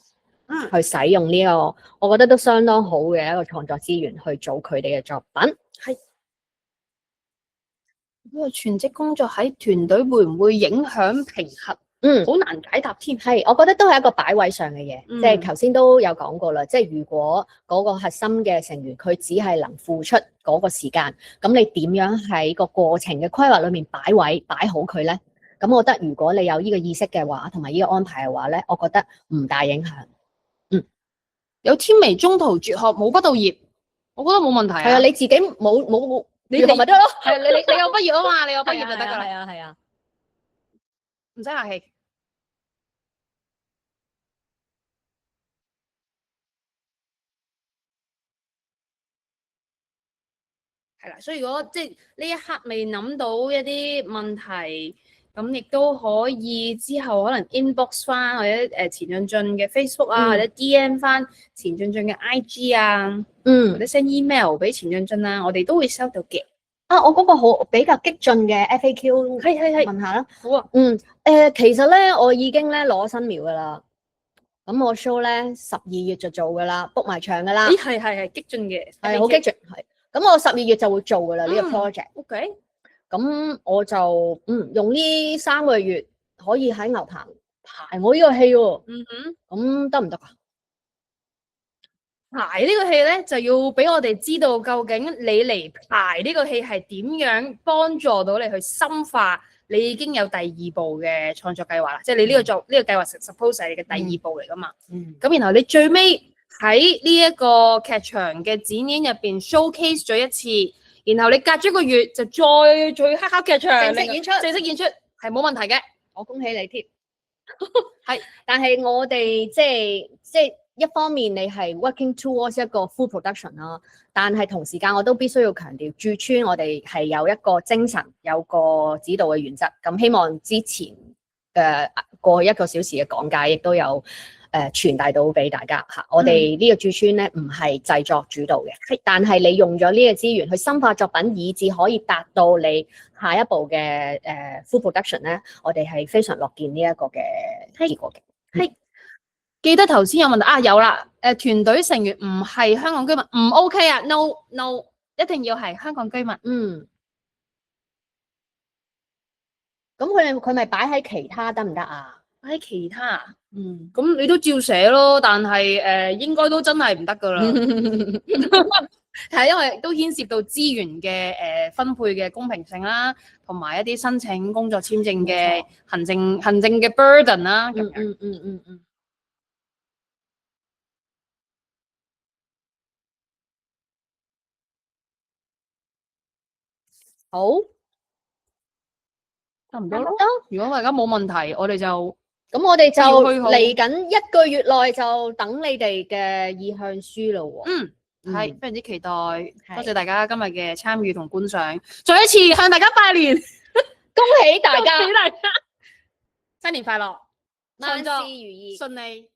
去使用呢個我覺得都相當好嘅一個創作資源去做佢哋嘅作品。係。不過全職工作喺團隊會唔會影響評核？好難解答添。係，我覺得都係一個擺位上嘅嘢，即係頭先都有講過啦。即係如果嗰個核心嘅成員佢只係能付出嗰個時間，咁你點樣喺個過程嘅規劃裏面擺位擺好佢咧？咁我覺得如果你有呢個意識嘅話，同埋呢個安排嘅話咧，我覺得唔大影響。有天微中途輟學冇畢到業，我覺得冇問題。係啊，你自己冇你哋咪得咯。係你有畢業啊嘛，你有畢業就得㗎啦。係啊，唔使客氣。係啦，所以如果即係呢一刻未諗到一啲問題，咁亦都可以之後可能 inbox 翻或者前進進嘅 Facebook 啊，或者 DM 翻前進進嘅 IG 啊，或者 send email 俾前進進啊，我哋都會收到嘅。我嗰個好比較激進嘅 FAQ，係問下啦。好啊。其實咧我已經咧攞新苗㗎啦。咁我 show 咧12月就做㗎啦 ，book 埋場㗎啦。咦，係激進嘅，係好激進，係。咁我12月就會做㗎啦呢個 project。OK。咁我就用呢3個月可以喺牛棚排我呢個戲喎。咁得唔得啊？排呢個戲咧，就要俾我哋知道究竟你嚟排呢個戲係點樣幫助到你去深化你已經有第二步嘅創作計劃啦，即係你呢個計劃 suppose 係你嘅第二步嚟噶嘛。咁然後你最尾喺呢一個劇場嘅展演入邊 showcase 咗一次，然後你隔咗一個月就再去黑盒劇場正式演出係冇問題嘅。我恭喜你添。係，但係我哋即係一方面你係 working towards 一個 full production 啦，但係同時間我都必須要強調駐村我哋係有一個精神，有個指導嘅原則。咁希望之前過去1個小時嘅講解亦都有傳遞到俾大家嚇。我哋呢個駐村咧唔係製作主導嘅，但係你用咗呢個資源去深化作品，以至可以達到你下一步嘅full production 咧，我哋係非常樂見呢一個嘅結果嘅。係，記得頭先有問題啊，有啦，團隊成員唔係香港居民唔 OK 啊 ，no， 一定要係香港居民。咁佢咪擺喺其他得唔得啊？喺其他，咁你都照寫咯，但係應該都真係唔得噶啦，係因為都牽涉到資源嘅分配嘅公平性啦，同埋一啲申請工作簽證嘅行政嘅 burden 啦，咁樣。好，得唔得咯？如果大家冇問題，我哋就。咁我哋就要去好嚟緊1個月內就等你哋嘅意向書咯喎。係非常之期待，多謝大家今日嘅參與同觀賞，再一次向大家拜年，恭喜大家，新年快樂，萬事創作如意。順利。